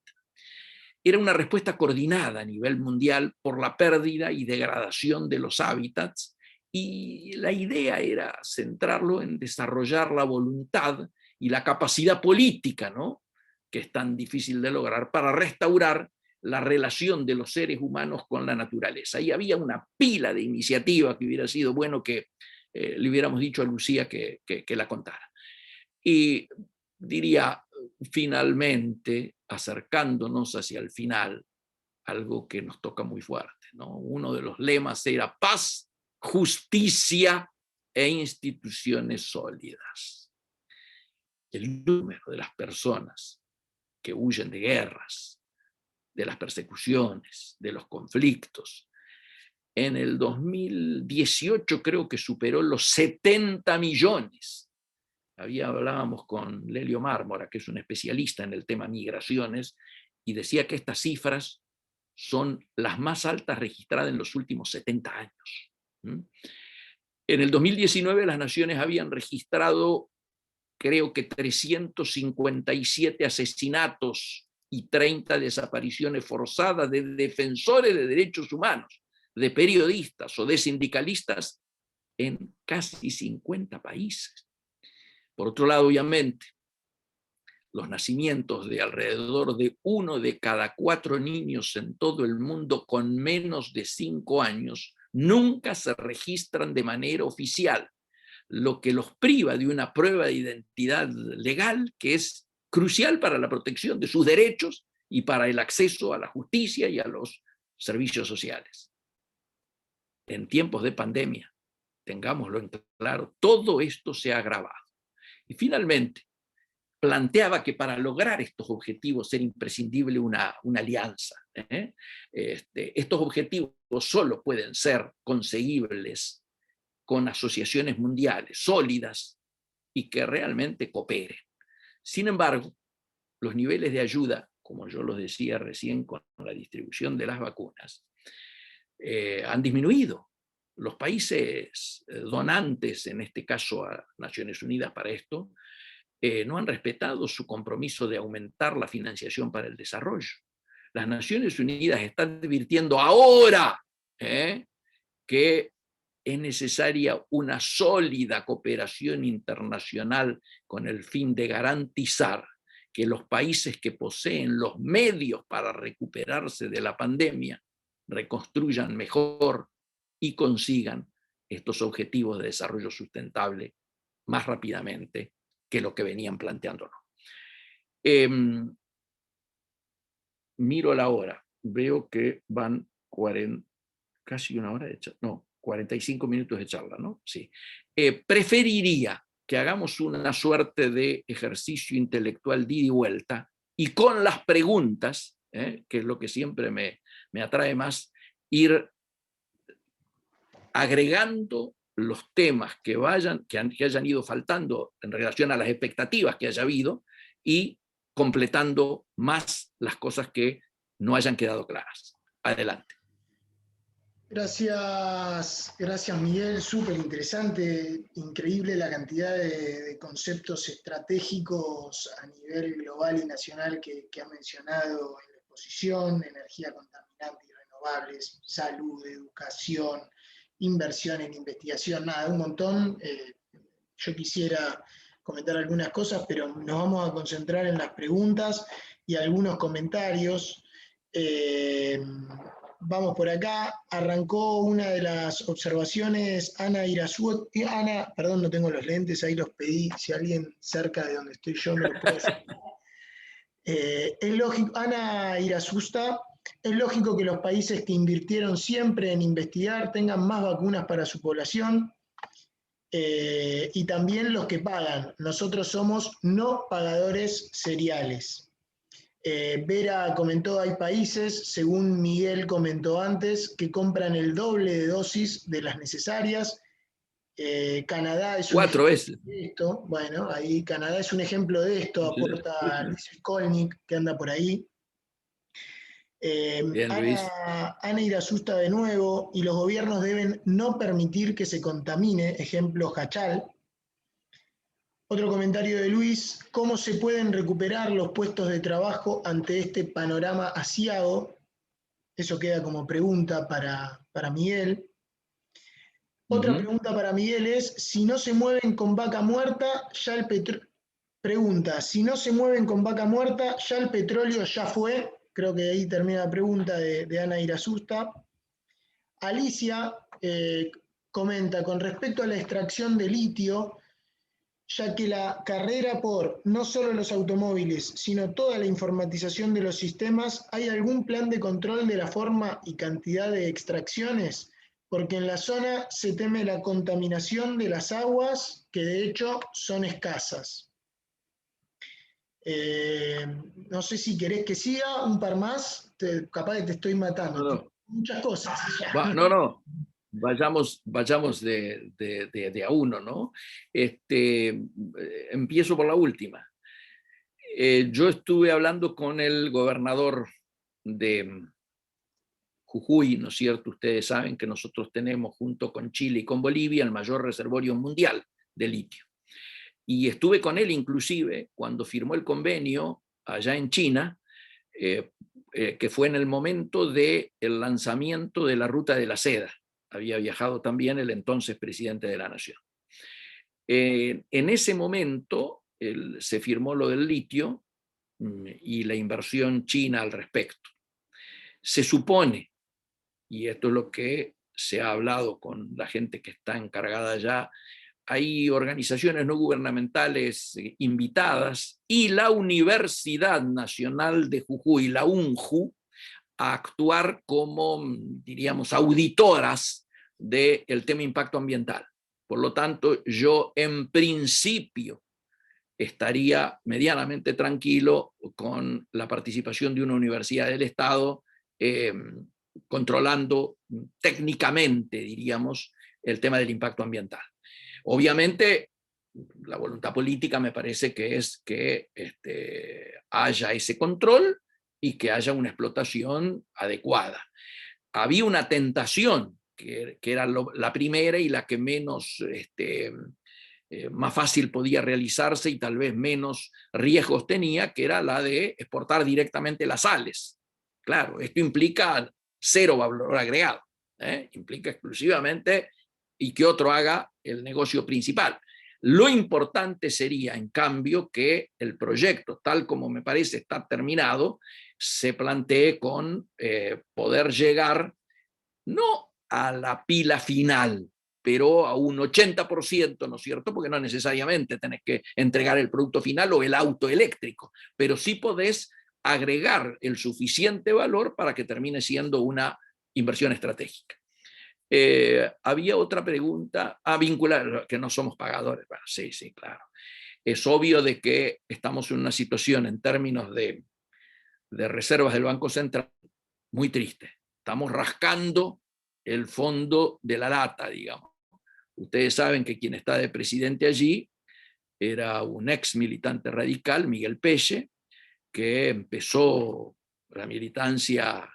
Era una respuesta coordinada a nivel mundial por la pérdida y degradación de los hábitats, y la idea era centrarlo en desarrollar la voluntad y la capacidad política, ¿no?, que es tan difícil de lograr, para restaurar la relación de los seres humanos con la naturaleza. Y había una pila de iniciativas que hubiera sido bueno que le hubiéramos dicho a Lucía que la contara. Y diría, finalmente, acercándonos hacia el final, algo que nos toca muy fuerte, ¿no? Uno de los lemas era paz, justicia e instituciones sólidas. El número de las personas que huyen de guerras, de las persecuciones, de los conflictos, en el 2018 creo que superó los 70 millones. Hablábamos con Lelio Mármora, que es un especialista en el tema migraciones, y decía que estas cifras son las más altas registradas en los últimos 70 años. En el 2019 las naciones habían registrado, creo que 357 asesinatos y 30 desapariciones forzadas de defensores de derechos humanos, de periodistas o de sindicalistas en casi 50 países. Por otro lado, obviamente, los nacimientos de alrededor de 1 de cada 4 niños en todo el mundo con menos de 5 años nunca se registran de manera oficial, lo que los priva de una prueba de identidad legal que es crucial para la protección de sus derechos y para el acceso a la justicia y a los servicios sociales. En tiempos de pandemia, tengámoslo en claro, todo esto se ha agravado. Y finalmente, planteaba que para lograr estos objetivos era imprescindible una alianza. Estos objetivos solo pueden ser conseguibles con asociaciones mundiales sólidas y que realmente cooperen. Sin embargo, los niveles de ayuda, como yo los decía recién con la distribución de las vacunas, han disminuido. Los países donantes, en este caso a Naciones Unidas para esto, no han respetado su compromiso de aumentar la financiación para el desarrollo. Las Naciones Unidas están advirtiendo ahora que es necesaria una sólida cooperación internacional con el fin de garantizar que los países que poseen los medios para recuperarse de la pandemia reconstruyan mejor y consigan estos objetivos de desarrollo sustentable más rápidamente que lo que venían planteándonos. Miro la hora, veo que van casi una hora de charla, no, 45 minutos de charla, ¿no? Sí. Preferiría que hagamos una suerte de ejercicio intelectual de ida y vuelta, y con las preguntas, que es lo que siempre me atrae más, ir agregando los temas que hayan ido faltando en relación a las expectativas que haya habido y completando más las cosas que no hayan quedado claras. Adelante. Gracias Miguel, súper interesante, increíble la cantidad de conceptos estratégicos a nivel global y nacional que ha mencionado en la exposición: energía contaminante y renovables, salud, educación, inversión en investigación, nada, un montón. Yo quisiera comentar algunas cosas, pero nos vamos a concentrar en las preguntas y algunos comentarios. Vamos por acá. Arrancó una de las observaciones, Ana Irazusta. Ana, perdón, no tengo los lentes, ahí los pedí. Si alguien cerca de donde estoy yo me lo puede hacer. Es lógico, Ana Irazusta, es lógico que los países que invirtieron siempre en investigar tengan más vacunas para su población, y también los que pagan. Nosotros somos no pagadores seriales. Vera comentó, hay países, según Miguel comentó antes, que compran el doble de dosis de las necesarias. Canadá es 4 veces. De esto. Bueno, ahí Canadá es un ejemplo de esto, aporta Luis Skolnick, que anda por ahí. Bien, Luis. Ana Irasusta de nuevo, y los gobiernos deben no permitir que se contamine, ejemplo Hachal. Otro comentario de Luis: ¿cómo se pueden recuperar los puestos de trabajo ante este panorama asiago? Eso queda como pregunta para Miguel. Otra pregunta para Miguel es: si no se mueven con vaca muerta, ya el petróleo... Pregunta: si no se mueven con vaca muerta, ya el petróleo ya fue. Creo que ahí termina la pregunta de Ana Irasusta. Alicia comenta con respecto a la extracción de litio, ya que la carrera por no solo los automóviles, sino toda la informatización de los sistemas, ¿hay algún plan de control de la forma y cantidad de extracciones? Porque en la zona se teme la contaminación de las aguas, que de hecho son escasas. No sé si querés que siga un par más, capaz que te estoy matando. No. Muchas cosas. No. Vayamos de a uno, ¿no? Empiezo por la última. Yo estuve hablando con el gobernador de Jujuy, ¿no es cierto? Ustedes saben que nosotros tenemos, junto con Chile y con Bolivia, el mayor reservorio mundial de litio. Y estuve con él inclusive cuando firmó el convenio allá en China, que fue en el momento del lanzamiento de la Ruta de la Seda. Había viajado también el entonces presidente de la Nación. En ese momento se firmó lo del litio y la inversión china al respecto. Se supone, y esto es lo que se ha hablado con la gente que está encargada allá, hay organizaciones no gubernamentales invitadas y la Universidad Nacional de Jujuy, la UNJU, a actuar como, diríamos, auditoras del tema impacto ambiental. Por lo tanto, yo en principio estaría medianamente tranquilo con la participación de una universidad del Estado controlando técnicamente, diríamos, el tema del impacto ambiental. Obviamente, la voluntad política me parece que es que haya ese control y que haya una explotación adecuada. Había una tentación, que era la primera y la que menos, más fácil podía realizarse y tal vez menos riesgos tenía, que era la de exportar directamente las sales. Claro, esto implica cero valor agregado, implica exclusivamente y que otro haga el negocio principal. Lo importante sería, en cambio, que el proyecto, tal como me parece está terminado, se plantee con poder llegar no a la pila final, pero a un 80%, ¿no es cierto? Porque no necesariamente tenés que entregar el producto final o el auto eléctrico, pero sí podés agregar el suficiente valor para que termine siendo una inversión estratégica. Había otra pregunta vincular, que no somos pagadores. Bueno, sí, claro. Es obvio de que estamos en una situación en términos de reservas del Banco Central muy triste. Estamos rascando el fondo de la lata, digamos. Ustedes saben que quien está de presidente allí era un ex militante radical, Miguel Pelle, que empezó la militancia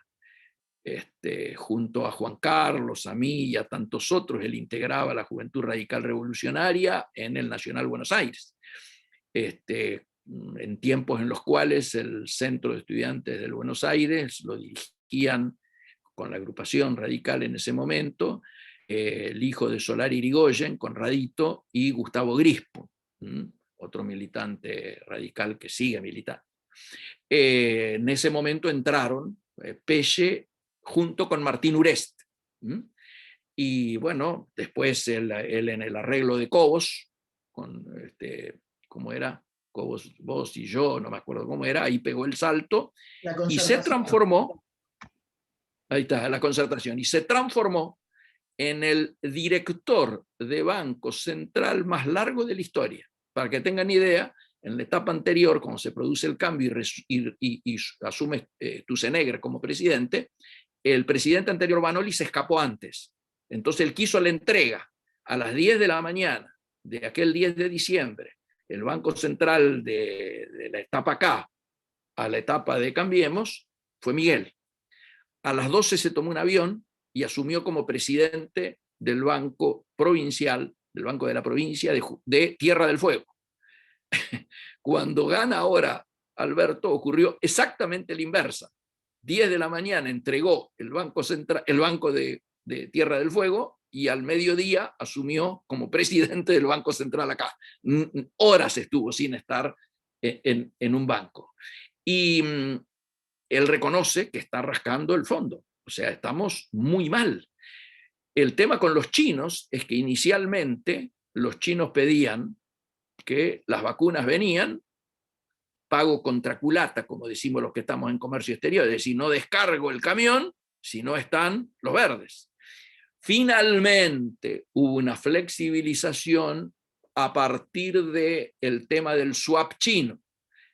junto a Juan Carlos, a mí y a tantos otros. Él integraba la Juventud Radical Revolucionaria en el Nacional Buenos Aires, en tiempos en los cuales el Centro de Estudiantes del Buenos Aires lo dirigían con la agrupación radical en ese momento, el hijo de Solari Irigoyen, Conradito, y Gustavo Grispo, otro militante radical que sigue militando. En ese momento entraron Pelle junto con Martín Urest. Y bueno, después él en el arreglo de Cobos, con ¿cómo era? Cobos, vos y yo, no me acuerdo cómo era, ahí pegó el salto y se transformó, ahí está, la concertación, y se transformó en el director de Banco Central más largo de la historia. Para que tengan idea, en la etapa anterior, cuando se produce el cambio y asume Tusenegre como presidente, el presidente anterior, Banoli, se escapó antes. Entonces él quiso la entrega a las 10 de la mañana de aquel 10 de diciembre, el Banco Central de la etapa K a la etapa de Cambiemos, fue Miguel. a las 12 se tomó un avión y asumió como presidente del Banco Provincial, del Banco de la Provincia de Tierra del Fuego. Cuando gana ahora Alberto, ocurrió exactamente la inversa. 10 de la mañana entregó el Banco de Tierra del Fuego y al mediodía asumió como presidente del Banco Central acá. Horas estuvo sin estar en un banco. Y él reconoce que está rascando el fondo. O sea, estamos muy mal. El tema con los chinos es que inicialmente los chinos pedían que las vacunas venían, pago contra culata, como decimos los que estamos en comercio exterior, es decir, no descargo el camión si no están los verdes. Finalmente hubo una flexibilización a partir del tema del swap chino.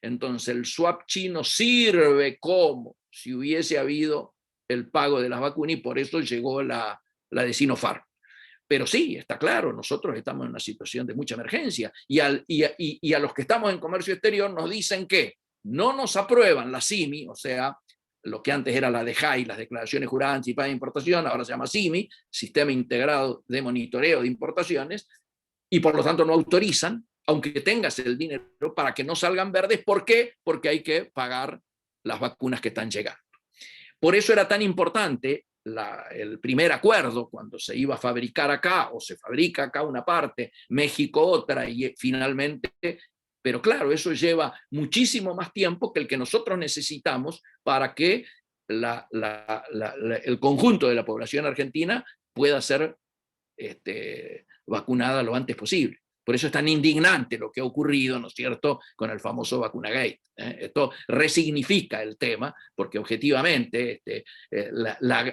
Entonces el swap chino sirve como si hubiese habido el pago de las vacunas y por eso llegó la de Sinopharm. Pero sí, está claro, nosotros estamos en una situación de mucha emergencia y a los que estamos en comercio exterior nos dicen que no nos aprueban la CIMI, o sea, lo que antes era la DEJAI, las declaraciones juradas anticipadas de importación, ahora se llama CIMI, Sistema Integrado de Monitoreo de Importaciones, y por lo tanto no autorizan, aunque tengas el dinero, para que no salgan verdes. ¿Por qué? Porque hay que pagar las vacunas que están llegando. Por eso era tan importante el primer acuerdo, cuando se iba a fabricar acá, o se fabrica acá una parte, México otra, y finalmente, pero claro, eso lleva muchísimo más tiempo que el que nosotros necesitamos para que el conjunto de la población argentina pueda ser vacunada lo antes posible. Por eso es tan indignante lo que ha ocurrido, ¿no es cierto?, con el famoso Vacunagate. Esto resignifica el tema, porque objetivamente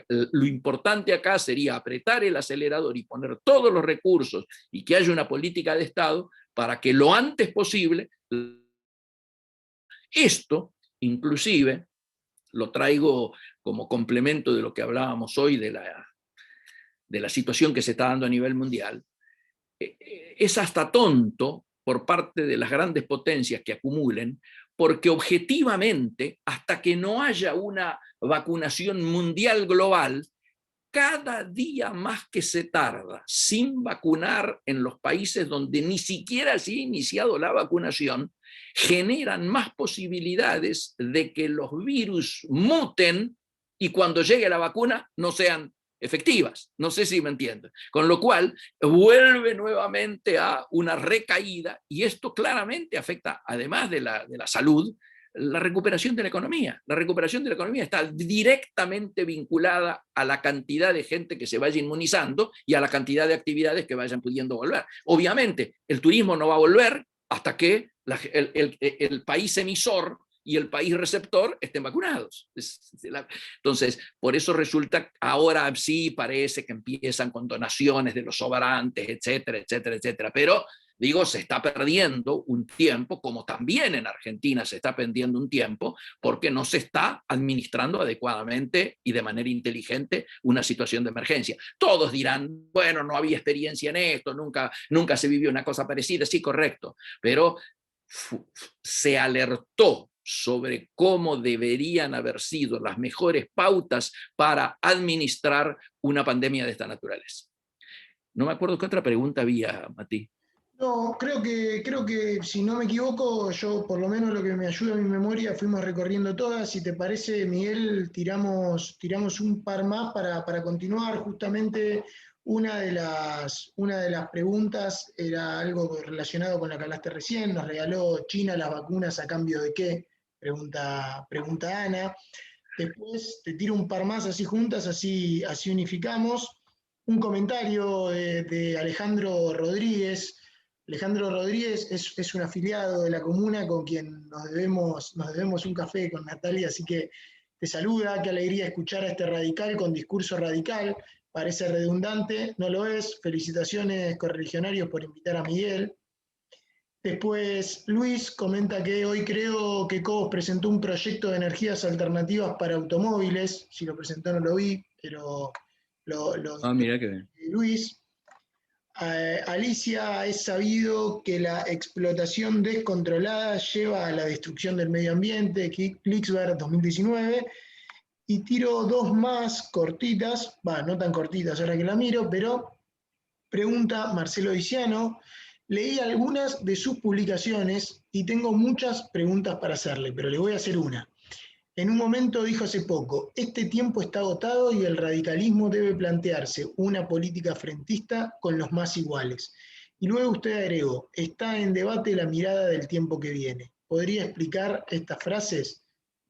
lo importante acá sería apretar el acelerador y poner todos los recursos y que haya una política de Estado para que lo antes posible, esto inclusive, lo traigo como complemento de lo que hablábamos hoy de la situación que se está dando a nivel mundial, es hasta tonto por parte de las grandes potencias que acumulen, porque objetivamente, hasta que no haya una vacunación mundial global, cada día más que se tarda sin vacunar en los países donde ni siquiera se ha iniciado la vacunación, generan más posibilidades de que los virus muten y cuando llegue la vacuna no sean efectivas. No sé si me entienden. Con lo cual, vuelve nuevamente a una recaída y esto claramente afecta, además de la salud, la recuperación de la economía. La recuperación de la economía está directamente vinculada a la cantidad de gente que se vaya inmunizando y a la cantidad de actividades que vayan pudiendo volver. Obviamente, el turismo no va a volver hasta que el país emisor y el país receptor estén vacunados. Entonces, por eso resulta, ahora sí parece que empiezan con donaciones de los sobrantes, etcétera, etcétera, etcétera, pero digo, se está perdiendo un tiempo, como también en Argentina se está perdiendo un tiempo, porque no se está administrando adecuadamente y de manera inteligente una situación de emergencia. Todos dirán, bueno, no había experiencia en esto, nunca se vivió una cosa parecida, sí, correcto, pero se alertó sobre cómo deberían haber sido las mejores pautas para administrar una pandemia de esta naturaleza. No me acuerdo qué otra pregunta había, Mati. No, creo que si no me equivoco, yo por lo menos lo que me ayuda a mi memoria, fuimos recorriendo todas. Si te parece, Miguel, tiramos un par más para continuar. Justamente una de las preguntas era algo relacionado con la que hablaste recién. Nos regaló China las vacunas a cambio de qué, pregunta Ana. Después te tiro un par más así juntas, así unificamos. Un comentario de Alejandro Rodríguez. Alejandro Rodríguez es un afiliado de la comuna con quien nos debemos un café con Natalia, así que te saluda, qué alegría escuchar a este radical con discurso radical, parece redundante, no lo es, felicitaciones correligionarios por invitar a Miguel. Después Luis comenta que hoy creo que Cobos presentó un proyecto de energías alternativas para automóviles, si lo presentó no lo vi, pero Mira que bien. Luis. Alicia, es sabido que la explotación descontrolada lleva a la destrucción del medio ambiente, Klicksberg 2019, Y tiro dos más cortitas, no tan cortitas ahora que la miro, pero pregunta Marcelo Diciano, leí algunas de sus publicaciones y tengo muchas preguntas para hacerle, pero le voy a hacer una. En un momento dijo hace poco, este tiempo está agotado y el radicalismo debe plantearse una política frentista con los más iguales. Y luego usted agregó, está en debate la mirada del tiempo que viene. ¿Podría explicar estas frases?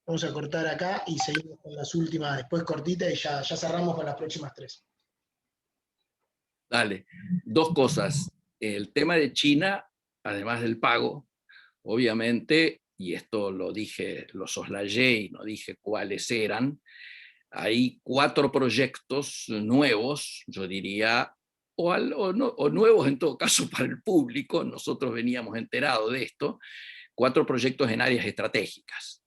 Vamos a cortar acá y seguimos con las últimas, después cortita y ya cerramos con las próximas tres. Dale, dos cosas. El tema de China, además del pago, obviamente, y esto lo dije, lo soslayé y no dije cuáles eran, hay 4 proyectos nuevos, yo diría, o nuevos en todo caso para el público, nosotros veníamos enterados de esto, 4 proyectos en áreas estratégicas.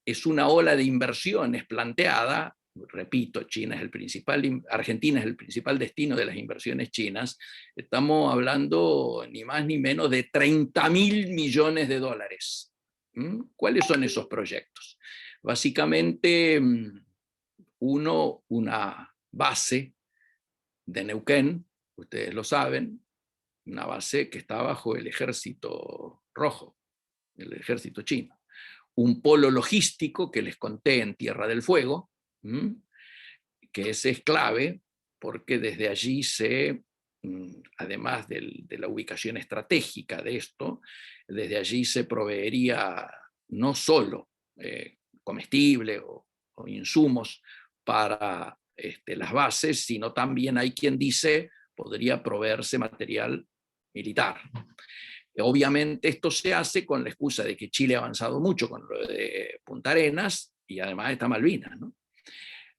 Es una ola de inversiones planteada, repito, China es el principal, Argentina es el principal destino de las inversiones chinas, estamos hablando ni más ni menos de 30.000 millones de dólares. ¿Cuáles son esos proyectos? Básicamente, una base de Neuquén, ustedes lo saben, una base que está bajo el ejército rojo, el ejército chino. Un polo logístico que les conté en Tierra del Fuego, que ese es clave porque desde allí además de la ubicación estratégica de esto, desde allí se proveería no solo comestible o insumos para las bases, sino también hay quien dice podría proveerse material militar. Obviamente esto se hace con la excusa de que Chile ha avanzado mucho con lo de Punta Arenas y además está Malvinas, ¿no?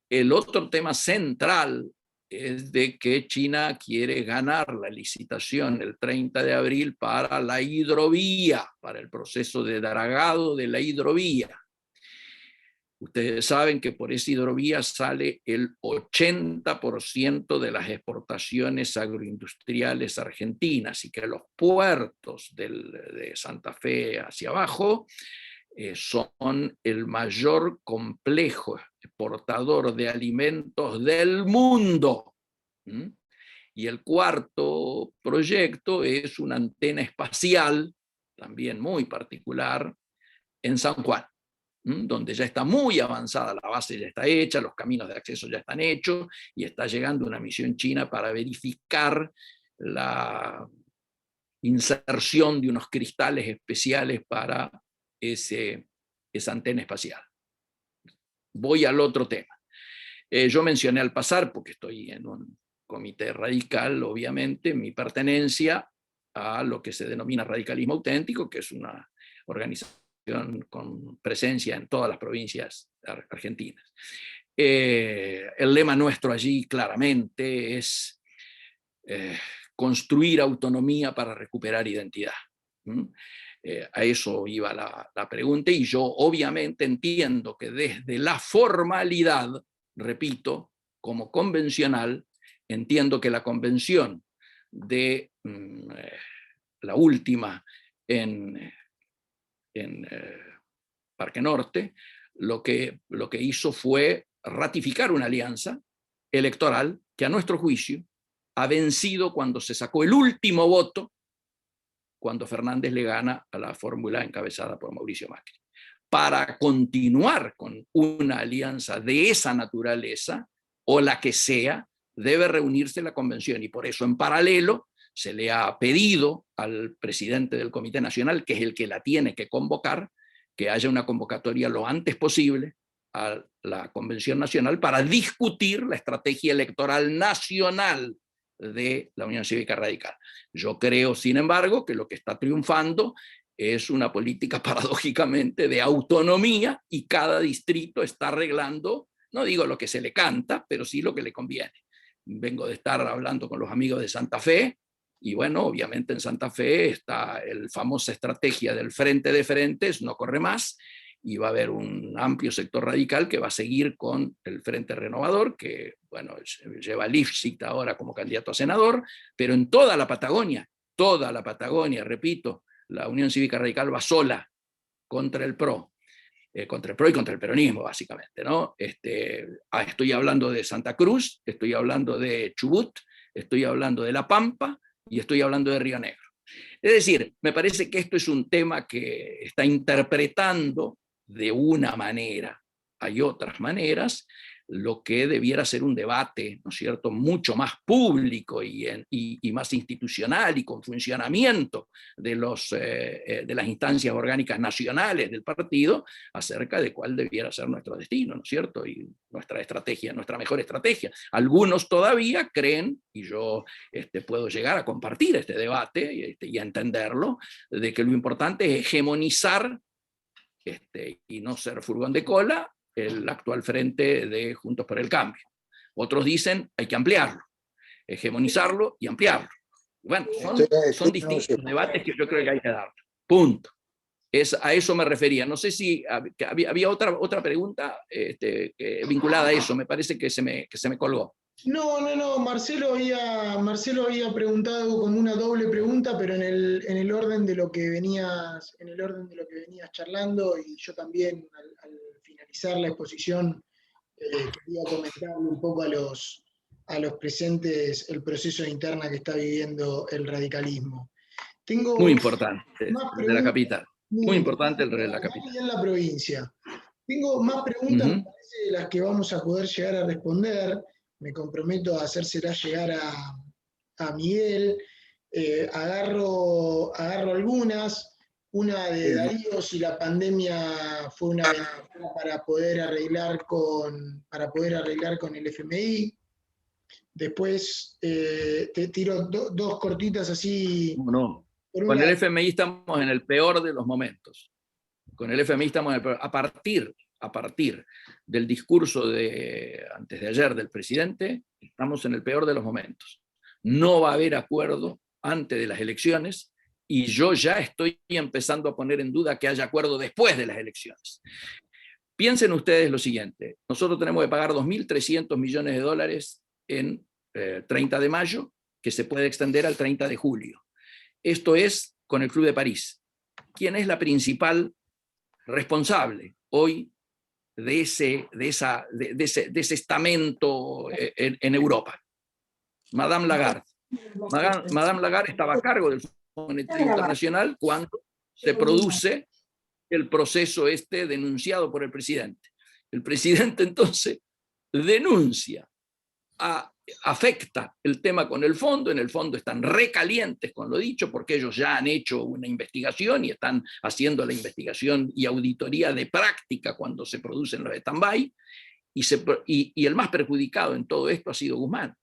El otro tema central es de que China quiere ganar la licitación el 30 de abril para la hidrovía, para el proceso de dragado de la hidrovía. Ustedes saben que por esa hidrovía sale el 80% de las exportaciones agroindustriales argentinas y que los puertos de Santa Fe hacia abajo son el mayor complejo exportador de alimentos del mundo. Y el cuarto proyecto es una antena espacial, también muy particular, en San Juan, donde ya está muy avanzada, la base ya está hecha, los caminos de acceso ya están hechos y está llegando una misión china para verificar la inserción de unos cristales especiales para esa antena espacial. Voy al otro tema. Yo mencioné al pasar, porque estoy en un comité radical, obviamente, mi pertenencia a lo que se denomina radicalismo auténtico, que es una organización con presencia en todas las provincias argentinas. El lema nuestro allí claramente es construir autonomía para recuperar identidad. A eso iba la pregunta, y yo obviamente entiendo que desde la formalidad, repito, como convencional, entiendo que la convención de la última en Parque Norte, lo que hizo fue ratificar una alianza electoral que a nuestro juicio ha vencido cuando se sacó el último voto, cuando Fernández le gana a la fórmula encabezada por Mauricio Macri. Para continuar con una alianza de esa naturaleza, o la que sea, debe reunirse la convención, y por eso en paralelo se le ha pedido al presidente del Comité Nacional, que es el que la tiene que convocar, que haya una convocatoria lo antes posible a la Convención Nacional para discutir la estrategia electoral nacional de la Unión Cívica Radical. Yo creo, sin embargo, que lo que está triunfando es una política paradójicamente de autonomía, y cada distrito está arreglando, no digo lo que se le canta, pero sí lo que le conviene. Vengo de estar hablando con los amigos de Santa Fe, y bueno, obviamente en Santa Fe está la famosa estrategia del frente de frentes, no corre más, y va a haber un amplio sector radical que va a seguir con el Frente Renovador, que bueno, lleva a Lifshitz ahora como candidato a senador, pero en toda la Patagonia, repito, la Unión Cívica Radical va sola contra el PRO. contra el PRO y contra el peronismo, básicamente, ¿no? Estoy hablando de Santa Cruz, estoy hablando de Chubut, estoy hablando de La Pampa y estoy hablando de Río Negro. Es decir, me parece que esto es un tema que está interpretando de una manera, hay otras maneras, lo que debiera ser un debate, ¿no es cierto?, mucho más público y más institucional y con funcionamiento de las instancias orgánicas nacionales del partido acerca de cuál debiera ser nuestro destino, ¿no es cierto?, y nuestra estrategia, nuestra mejor estrategia. Algunos todavía creen, y yo puedo llegar a compartir este debate y a entenderlo, de que lo importante es hegemonizar y no ser furgón de cola el actual frente de Juntos por el Cambio. Otros dicen hay que ampliarlo, hegemonizarlo y ampliarlo. Bueno, son distintos debates que yo creo que hay que dar. Punto. A eso me refería. No sé si había otra pregunta vinculada a eso. Me parece que se me colgó. No. Marcelo había preguntado como una doble pregunta, pero en el orden de lo que venías charlando, y yo también al finalizar la exposición quería comentarle un poco a los presentes el proceso interna que está viviendo el radicalismo. Tengo muy importante, el de la capital. Muy importante el de la capital. Y en la provincia. Tengo más preguntas, me parece, de las que vamos a poder llegar a responder. Me comprometo a hacérselas llegar a Miguel. Agarro algunas. Una de Darío, si la pandemia fue una ventaja para poder arreglar con el FMI. Después te tiro dos cortitas así. No. Con el FMI estamos en el peor de los momentos. Con el FMI estamos en el peor. A partir del discurso de antes de ayer del presidente, estamos en el peor de los momentos. No va a haber acuerdo antes de las elecciones y yo ya estoy empezando a poner en duda que haya acuerdo después de las elecciones. Piensen ustedes lo siguiente, nosotros tenemos que pagar 2.300 millones de dólares en 30 de mayo, que se puede extender al 30 de julio. Esto es con el Club de París. ¿Quién es la principal responsable hoy de ese estamento en Europa? Madame Lagarde. Madame Lagarde estaba a cargo del Fondo Monetario Internacional cuando se produce el proceso denunciado por el presidente. El presidente entonces denuncia, afecta el tema con el fondo, en el fondo están recalientes con lo dicho, porque ellos ya han hecho una investigación y están haciendo la investigación y auditoría de práctica cuando se producen los stand-by, y el más perjudicado en todo esto ha sido Guzmán.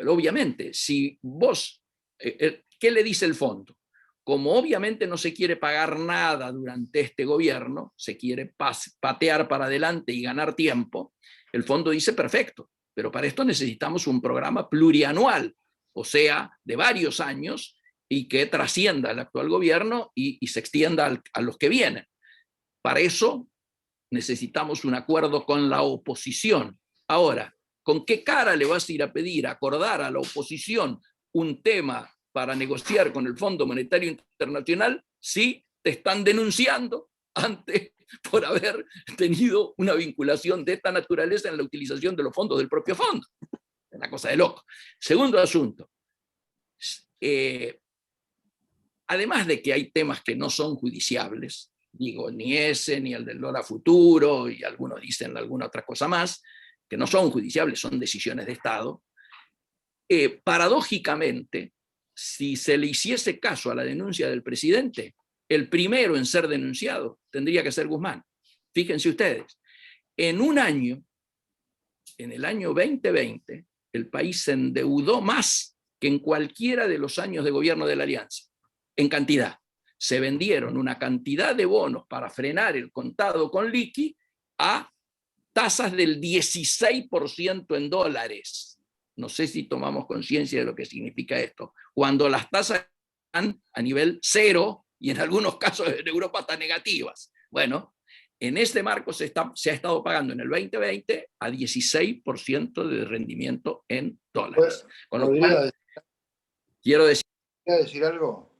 Obviamente, si vos, ¿qué le dice el fondo? Como obviamente no se quiere pagar nada durante este gobierno, se quiere patear para adelante y ganar tiempo, el fondo dice perfecto, pero para esto necesitamos un programa plurianual, o sea, de varios años, y que trascienda al actual gobierno y se extienda a los que vienen. Para eso necesitamos un acuerdo con la oposición. Ahora, ¿con qué cara le vas a ir a pedir, acordar a la oposición un tema para negociar con el Fondo Monetario Internacional si te están denunciando antes por haber tenido una vinculación de esta naturaleza en la utilización de los fondos del propio fondo? Es una cosa de loco. Segundo asunto. Además de que hay temas que no son judiciables, digo, ni ese, ni el del dólar futuro, y algunos dicen alguna otra cosa más, que no son judiciables, son decisiones de Estado. Paradójicamente, si se le hiciese caso a la denuncia del presidente, el primero en ser denunciado tendría que ser Guzmán. Fíjense ustedes, en un año, en el año 2020, el país se endeudó más que en cualquiera de los años de gobierno de la Alianza, en cantidad. Se vendieron una cantidad de bonos para frenar el contado con liqui a tasas del 16% en dólares. No sé si tomamos conciencia de lo que significa esto. Cuando las tasas están a nivel cero y en algunos casos en Europa están negativas. Bueno, en este marco se ha estado pagando en el 2020 a 16% de rendimiento en dólares. Con lo cual, quiero decir algo.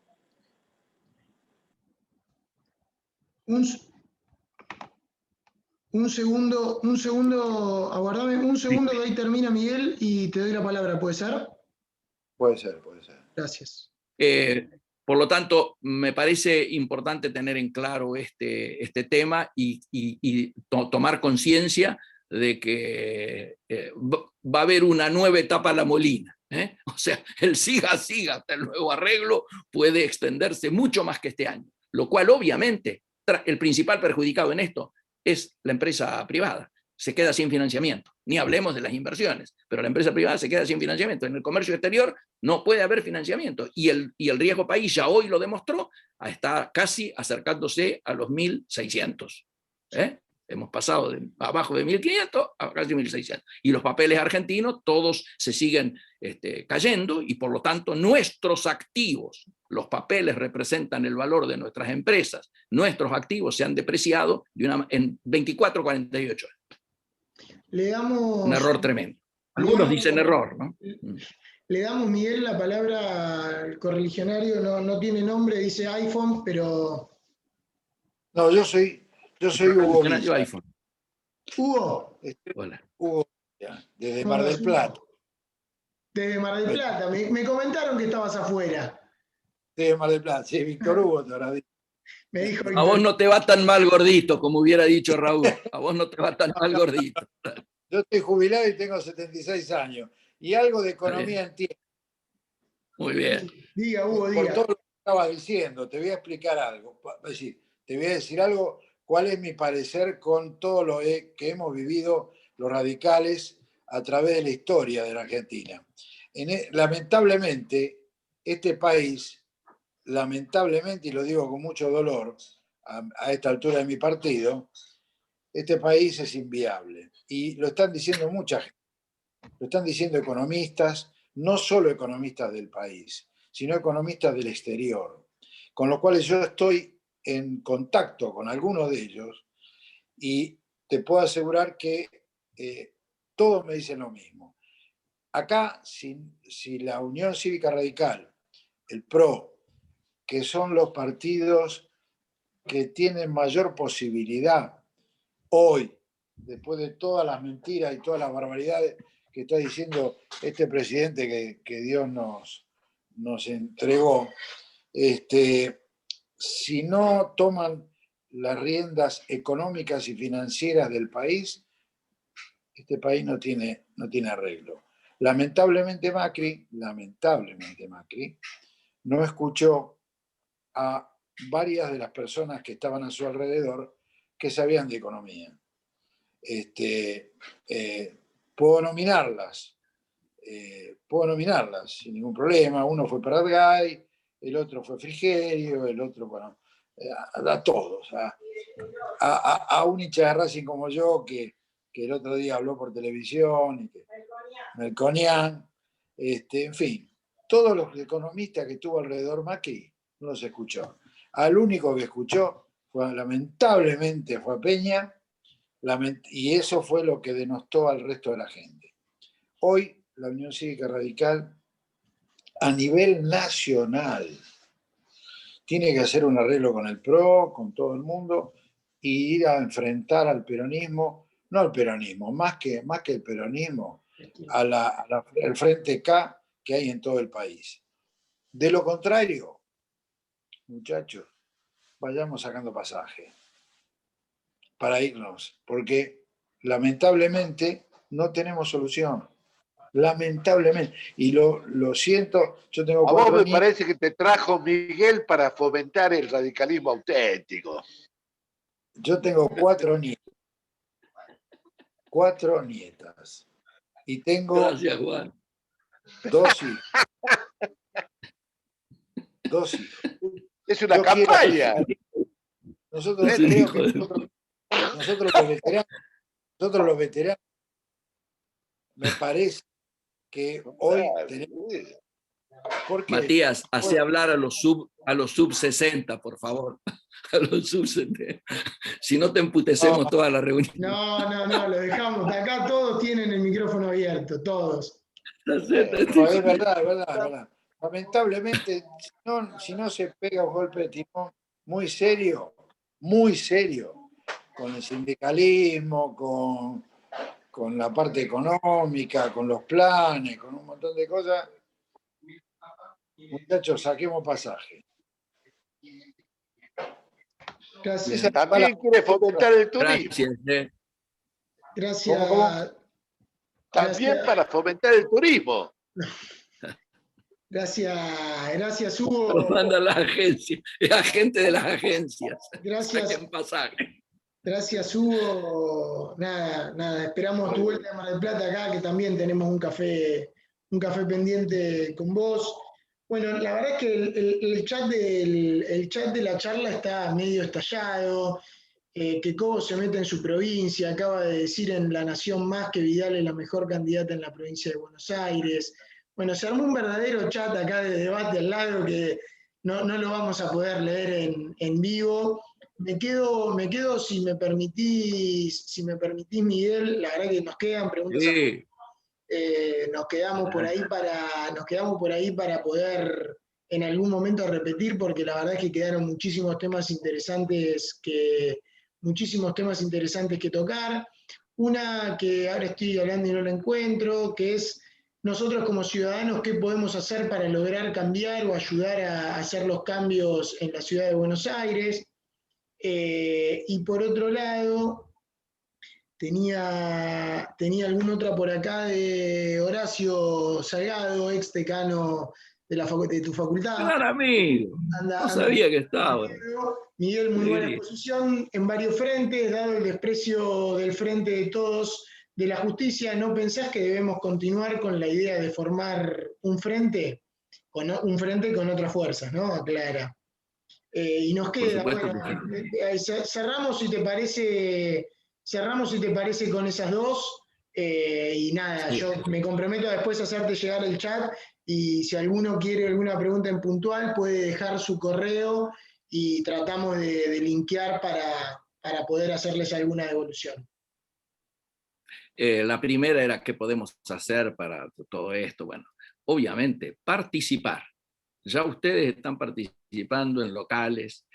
Un segundo, aguardame un segundo que ahí termina Miguel y te doy la palabra, ¿puede ser? Puede ser, puede ser. Gracias. Por lo tanto, me parece importante tener en claro este tema y tomar conciencia de que va a haber una nueva etapa a la Molina. O sea, el siga hasta el nuevo arreglo puede extenderse mucho más que este año, lo cual obviamente el principal perjudicado en esto es la empresa privada. Se queda sin financiamiento. Ni hablemos de las inversiones, pero la empresa privada se queda sin financiamiento. En el comercio exterior no puede haber financiamiento y el riesgo país ya hoy lo demostró, está casi acercándose a los 1.600. Hemos pasado de abajo de 1.500 a casi 1.600. Y los papeles argentinos todos se siguen cayendo y por lo tanto nuestros activos, los papeles representan el valor de nuestras empresas, nuestros activos se han depreciado en 24, 48 años. Le damos... Un error tremendo. Algunos dicen error, ¿no? Le damos, Miguel, la palabra al correligionario, no tiene nombre, dice iPhone, pero... No, yo soy Hugo Villa. iPhone. Hugo. Hola. Hugo Villa, desde Mar del Plata. Desde Mar del Plata, me comentaron que estabas afuera. Desde Mar del Plata, sí, Víctor Hugo te habrá dicho. Me dijo A vos no te va tan mal gordito, como hubiera dicho Raúl. A vos no te va tan mal gordito. Yo estoy jubilado y tengo 76 años. Y algo de economía entiendo. Muy bien. Diga, Hugo, Por diga. todo lo que estabas diciendo, te voy a explicar algo. Es decir, te voy a decir algo, cuál es mi parecer con todo lo que hemos vivido los radicales a través de la historia de la Argentina. Lamentablemente, este país, lamentablemente, y lo digo con mucho dolor, a esta altura de mi partido, este país es inviable. Y lo están diciendo mucha gente. Lo están diciendo economistas, no solo economistas del país, sino economistas del exterior. Con lo cual yo estoy en contacto con algunos de ellos y te puedo asegurar que todos me dicen lo mismo. Acá, si la Unión Cívica Radical, el PRO, que son los partidos que tienen mayor posibilidad hoy, después de todas las mentiras y todas las barbaridades que está diciendo este presidente que Dios nos entregó, si no toman las riendas económicas y financieras del país, este país no tiene arreglo. Lamentablemente Macri no escuchó a varias de las personas que estaban a su alrededor que sabían de economía. Puedo nominarlas sin ningún problema. Uno fue Pratgay, el otro fue Frigerio, el otro, bueno, a todos, a un hincha de Racing como yo, que el otro día habló por televisión, y que Melconian, en fin, todos los economistas que tuvo alrededor Macri no los escuchó. Al único que escuchó, lamentablemente, fue a Peña, y eso fue lo que denostó al resto de la gente. Hoy, la Unión Cívica Radical, a nivel nacional, tiene que hacer un arreglo con el PRO, con todo el mundo, y ir a enfrentar al peronismo, no al peronismo, más que el peronismo, al Frente K que hay en todo el país. De lo contrario, muchachos, vayamos sacando pasaje para irnos, porque lamentablemente no tenemos solución. Lamentablemente. Y lo siento, yo tengo A vos me nietos. parece que te trajo Miguel para fomentar el radicalismo auténtico. Yo tengo 4 nietos. 4 nietas. Y tengo Gracias, Juan. 2 hijos. 2 hijos. Es una campaña. Nosotros creo que nosotros los veteranos, me parece que hoy tenemos... Matías, hace hablar a los sub 60, por favor. A los sub 60. Si no te emputecemos toda la reunión. No, lo dejamos. Acá todos tienen el micrófono abierto, todos. Es verdad. Lamentablemente, si no se pega un golpe de timón muy serio, el sindicalismo, con la parte económica, con los planes, con un montón de cosas. Muchachos, saquemos pasaje. Gracias. También quiere fomentar el turismo. Gracias. Gracias. ¿Cómo? También para fomentar el turismo. Gracias Hugo. Lo manda la agencia, es agente de las agencias. Gracias. Saquen pasaje. Gracias Hugo. Nada, esperamos tu vuelta de Mar del Plata acá, que también tenemos un café pendiente con vos. Bueno, la verdad es que el chat de la charla está medio estallado, que Cobo se mete en su provincia, acaba de decir en La Nación Más que Vidal es la mejor candidata en la provincia de Buenos Aires. Bueno, se armó un verdadero chat acá de debate al lado que no lo vamos a poder leer en vivo. Me quedo si me permitís, Miguel, la verdad que nos quedan preguntas. Sí. Nos quedamos por ahí para poder en algún momento repetir, porque la verdad es que quedaron muchísimos temas interesantes que tocar. Una que ahora estoy hablando y no la encuentro, que es nosotros como ciudadanos, ¿qué podemos hacer para lograr cambiar o ayudar a hacer los cambios en la ciudad de Buenos Aires? Y por otro lado, tenía alguna otra por acá de Horacio Salgado, ex decano de tu facultad. Gran amigo. No sabía que estaba. Miguel, muy buena exposición en varios frentes, dado el desprecio del Frente de Todos de la Justicia. ¿No pensás que debemos continuar con la idea de formar un frente con otras fuerzas, ¿no? Aclara. Y nos queda, bueno, cerramos si te parece con esas dos, y nada, sí. Yo me comprometo a después hacerte llegar el chat, y si alguno quiere alguna pregunta en puntual puede dejar su correo y tratamos de linkear para poder hacerles alguna devolución. La primera era qué podemos hacer para todo esto. Bueno, obviamente participar. Ya ustedes están participando en locales,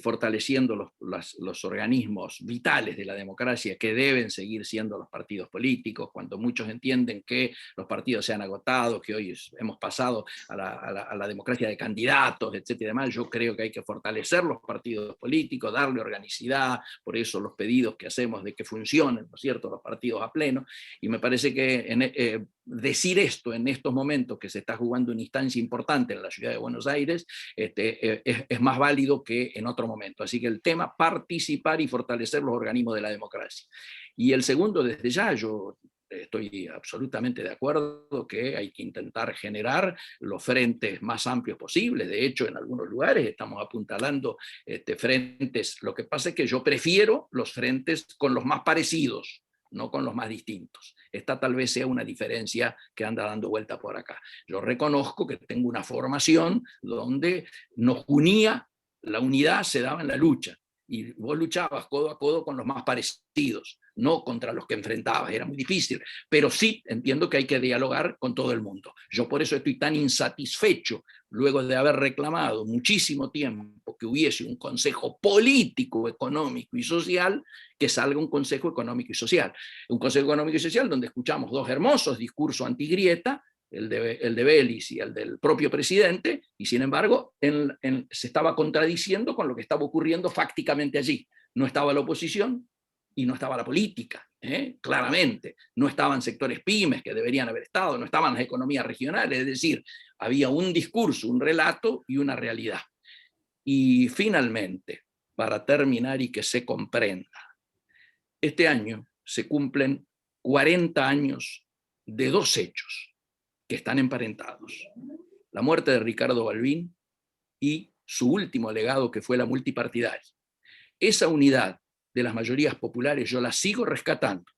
fortaleciendo los organismos vitales de la democracia, que deben seguir siendo los partidos políticos, cuando muchos entienden que los partidos se han agotado, que hoy hemos pasado a la democracia de candidatos, etcétera y demás. Yo creo que hay que fortalecer los partidos políticos, darle organicidad, por eso los pedidos que hacemos de que funcionen, ¿no es cierto?, los partidos a pleno, y me parece que decir esto en estos momentos que se está jugando una instancia importante en la ciudad de Buenos Aires, es más válido que en otro momento. Así que el tema, participar y fortalecer los organismos de la democracia. Y el segundo, desde ya, yo estoy absolutamente de acuerdo que hay que intentar generar los frentes más amplios posibles. De hecho, en algunos lugares estamos apuntalando frentes. Lo que pasa es que yo prefiero los frentes con los más parecidos, no con los más distintos. Esta tal vez sea una diferencia que anda dando vuelta por acá. Yo reconozco que tengo una formación donde nos unía, la unidad se daba en la lucha, y vos luchabas codo a codo con los más parecidos, no contra los que enfrentabas, era muy difícil, pero sí entiendo que hay que dialogar con todo el mundo. Yo por eso estoy tan insatisfecho, luego de haber reclamado muchísimo tiempo que hubiese un consejo político, económico y social, que salga un consejo económico y social. Un consejo económico y social donde escuchamos dos hermosos discursos antigrieta, el de Belis y el del propio presidente, y sin embargo se estaba contradiciendo con lo que estaba ocurriendo fácticamente allí. No estaba la oposición y no estaba la política, claramente. No estaban sectores pymes que deberían haber estado, no estaban las economías regionales, es decir, había un discurso, un relato y una realidad. Y finalmente, para terminar y que se comprenda, este año se cumplen 40 años de dos hechos que están emparentados: la muerte de Ricardo Balbín y su último legado, que fue la multipartidaria. Esa unidad de las mayorías populares yo la sigo rescatando,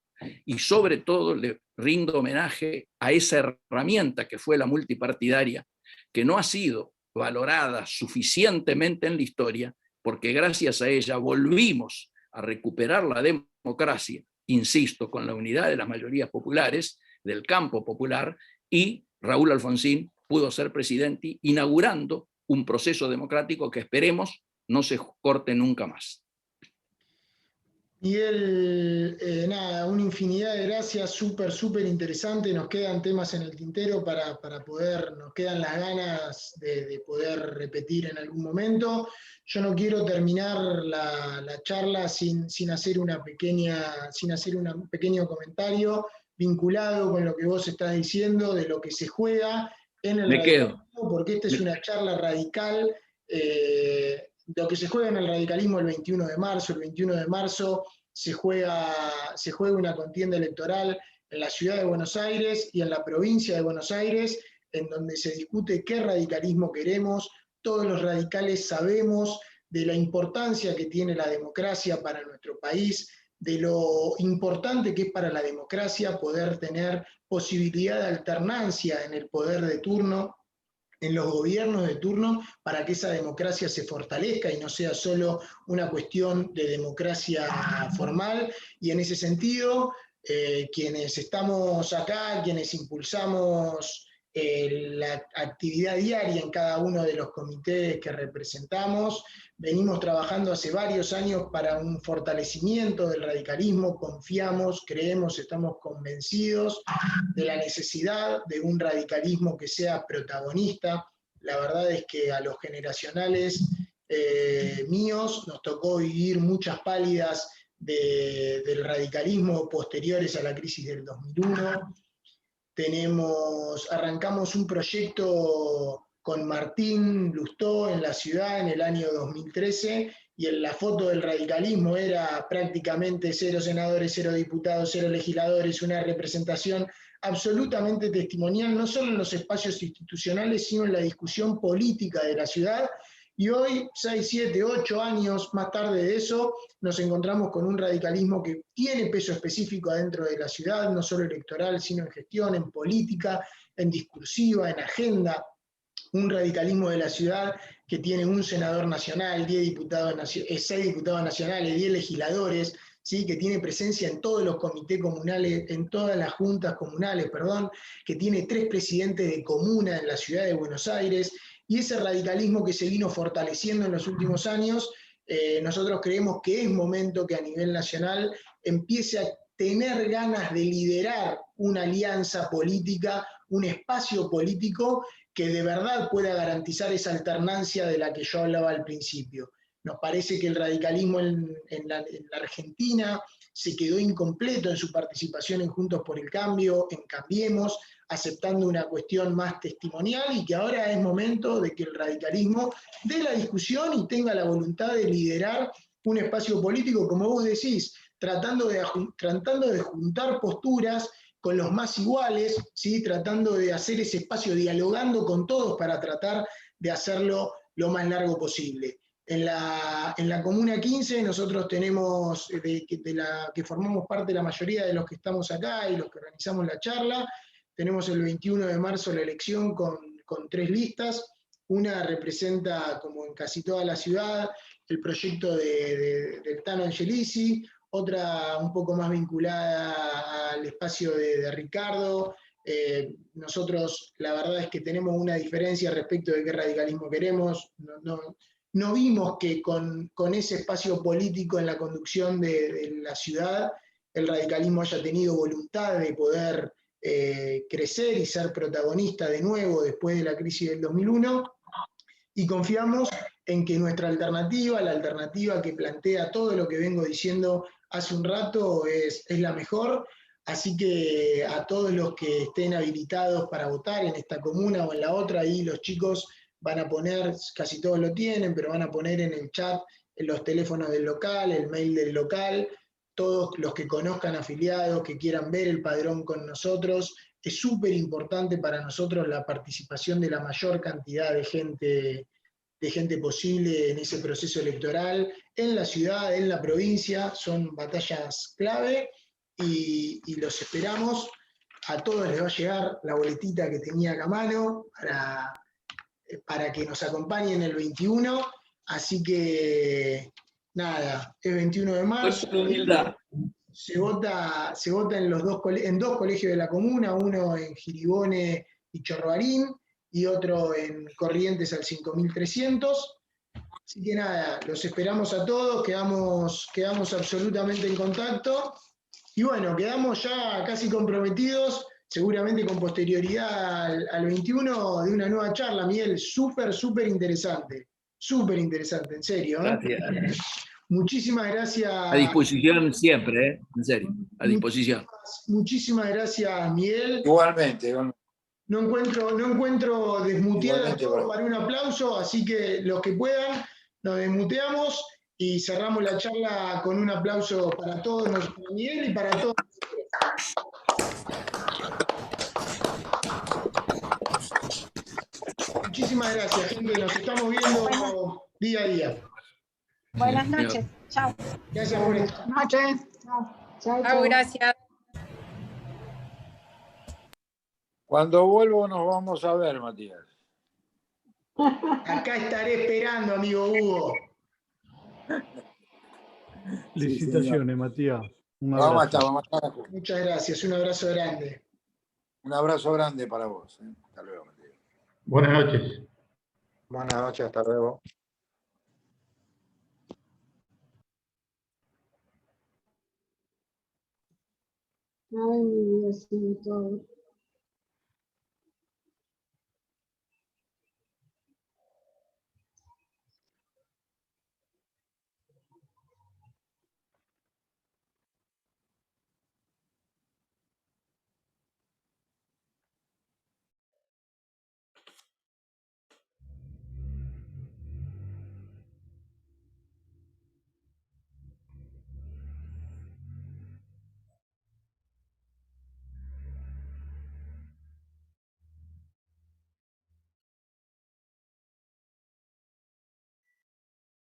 y sobre todo le rindo homenaje a esa herramienta que fue la multipartidaria, que no ha sido valorada suficientemente en la historia, porque gracias a ella volvimos a recuperar la democracia, insisto, con la unidad de las mayorías populares, del campo popular, y Raúl Alfonsín pudo ser presidente, inaugurando un proceso democrático que esperemos no se corte nunca más. Miguel, nada, una infinidad de gracias, súper interesante. Nos quedan temas en el tintero para poder, nos quedan las ganas de poder repetir en algún momento. Yo no quiero terminar la charla sin hacer un pequeño comentario vinculado con lo que vos estás diciendo, de lo que se juega en el radicalismo, porque esta es una charla radical. Lo que se juega en el radicalismo el 21 de marzo. El 21 de marzo se juega una contienda electoral en la ciudad de Buenos Aires y en la provincia de Buenos Aires, en donde se discute qué radicalismo queremos. Todos los radicales sabemos de la importancia que tiene la democracia para nuestro país, de lo importante que es para la democracia poder tener posibilidad de alternancia en el poder de turno, en los gobiernos de turno, para que esa democracia se fortalezca y no sea solo una cuestión de democracia formal. Y en ese sentido, quienes estamos acá, quienes impulsamos la actividad diaria en cada uno de los comités que representamos, venimos trabajando hace varios años para un fortalecimiento del radicalismo. Confiamos, creemos, estamos convencidos de la necesidad de un radicalismo que sea protagonista. La verdad es que a los generacionales míos nos tocó vivir muchas pálidas del radicalismo posteriores a la crisis del 2001. Arrancamos un proyecto con Martín Lustó en la ciudad en el año 2013, y en la foto del radicalismo era prácticamente 0 senadores, 0 diputados, 0 legisladores, una representación absolutamente testimonial, no solo en los espacios institucionales, sino en la discusión política de la ciudad. Y hoy, 6, 7, 8 años más tarde de eso, nos encontramos con un radicalismo que tiene peso específico adentro de la ciudad, no solo electoral, sino en gestión, en política, en discursiva, en agenda. Un radicalismo de la ciudad que tiene un senador nacional, 6 diputados nacionales, 10 legisladores, ¿sí? Que tiene presencia en todos los comités comunales, en todas las juntas comunales, que tiene 3 presidentes de comuna en la ciudad de Buenos Aires. Y ese radicalismo que se vino fortaleciendo en los últimos años, nosotros creemos que es momento que a nivel nacional empiece a tener ganas de liderar una alianza política, un espacio político que de verdad pueda garantizar esa alternancia de la que yo hablaba al principio. Nos parece que el radicalismo en la Argentina se quedó incompleto en su participación en Juntos por el Cambio, en Cambiemos, aceptando una cuestión más testimonial, y que ahora es momento de que el radicalismo dé la discusión y tenga la voluntad de liderar un espacio político, como vos decís, tratando de juntar posturas con los más iguales, ¿sí? Tratando de hacer ese espacio, dialogando con todos para tratar de hacerlo lo más largo posible. En la Comuna 15 nosotros tenemos, de la que formamos parte la mayoría de los que estamos acá y los que organizamos la charla, tenemos el 21 de marzo la elección con 3 listas. Una representa, como en casi toda la ciudad, el proyecto del Tano Angelici, otra un poco más vinculada al espacio de Ricardo. Nosotros la verdad es que tenemos una diferencia respecto de qué radicalismo queremos. No vimos que con ese espacio político en la conducción de la ciudad el radicalismo haya tenido voluntad de poder crecer y ser protagonista de nuevo después de la crisis del 2001, y confiamos en que nuestra alternativa, la alternativa que plantea todo lo que vengo diciendo hace un rato, es la mejor. Así que a todos los que estén habilitados para votar en esta comuna o en la otra, ahí los chicos van a poner, casi todos lo tienen, pero van a poner en el chat los teléfonos del local, el mail del local. Todos los que conozcan afiliados, que quieran ver el padrón con nosotros, es súper importante para nosotros la participación de la mayor cantidad de gente posible en ese proceso electoral, en la ciudad, en la provincia. Son batallas clave y los esperamos. A todos les va a llegar la boletita que tenía acá a mano para que nos acompañen el 21, así que nada, es 21 de marzo, se vota en 2 colegios de la comuna, uno en Giribone y Chorroarín, y otro en Corrientes al 5300. Así que nada, los esperamos a todos, quedamos absolutamente en contacto. Y bueno, quedamos ya casi comprometidos, seguramente con posterioridad al 21, de una nueva charla, Miguel, súper interesante, en serio. Gracias. Muchísimas gracias. A disposición siempre, en serio, a disposición. Muchísimas gracias, Miguel. Igualmente. No encuentro desmuteado Igualmente, todo bro. para un aplauso, así que los que puedan, nos desmuteamos y cerramos la charla con un aplauso para todos, para Miguel y para todos. Muchísimas gracias, gente. Nos estamos viendo día a día. Buenas noches. Chao. Gracias por esto. Buenas noches. Chao, gracias. Cuando vuelvo nos vamos a ver, Matías. Acá estaré esperando, amigo Hugo. Felicitaciones, Matías. Un Vamos a abrazo. estar. Muchas gracias. Un abrazo grande. Un abrazo grande para vos. Hasta luego, Matías. Buenas noches. Buenas noches, hasta luego. Ay, mi Diosito.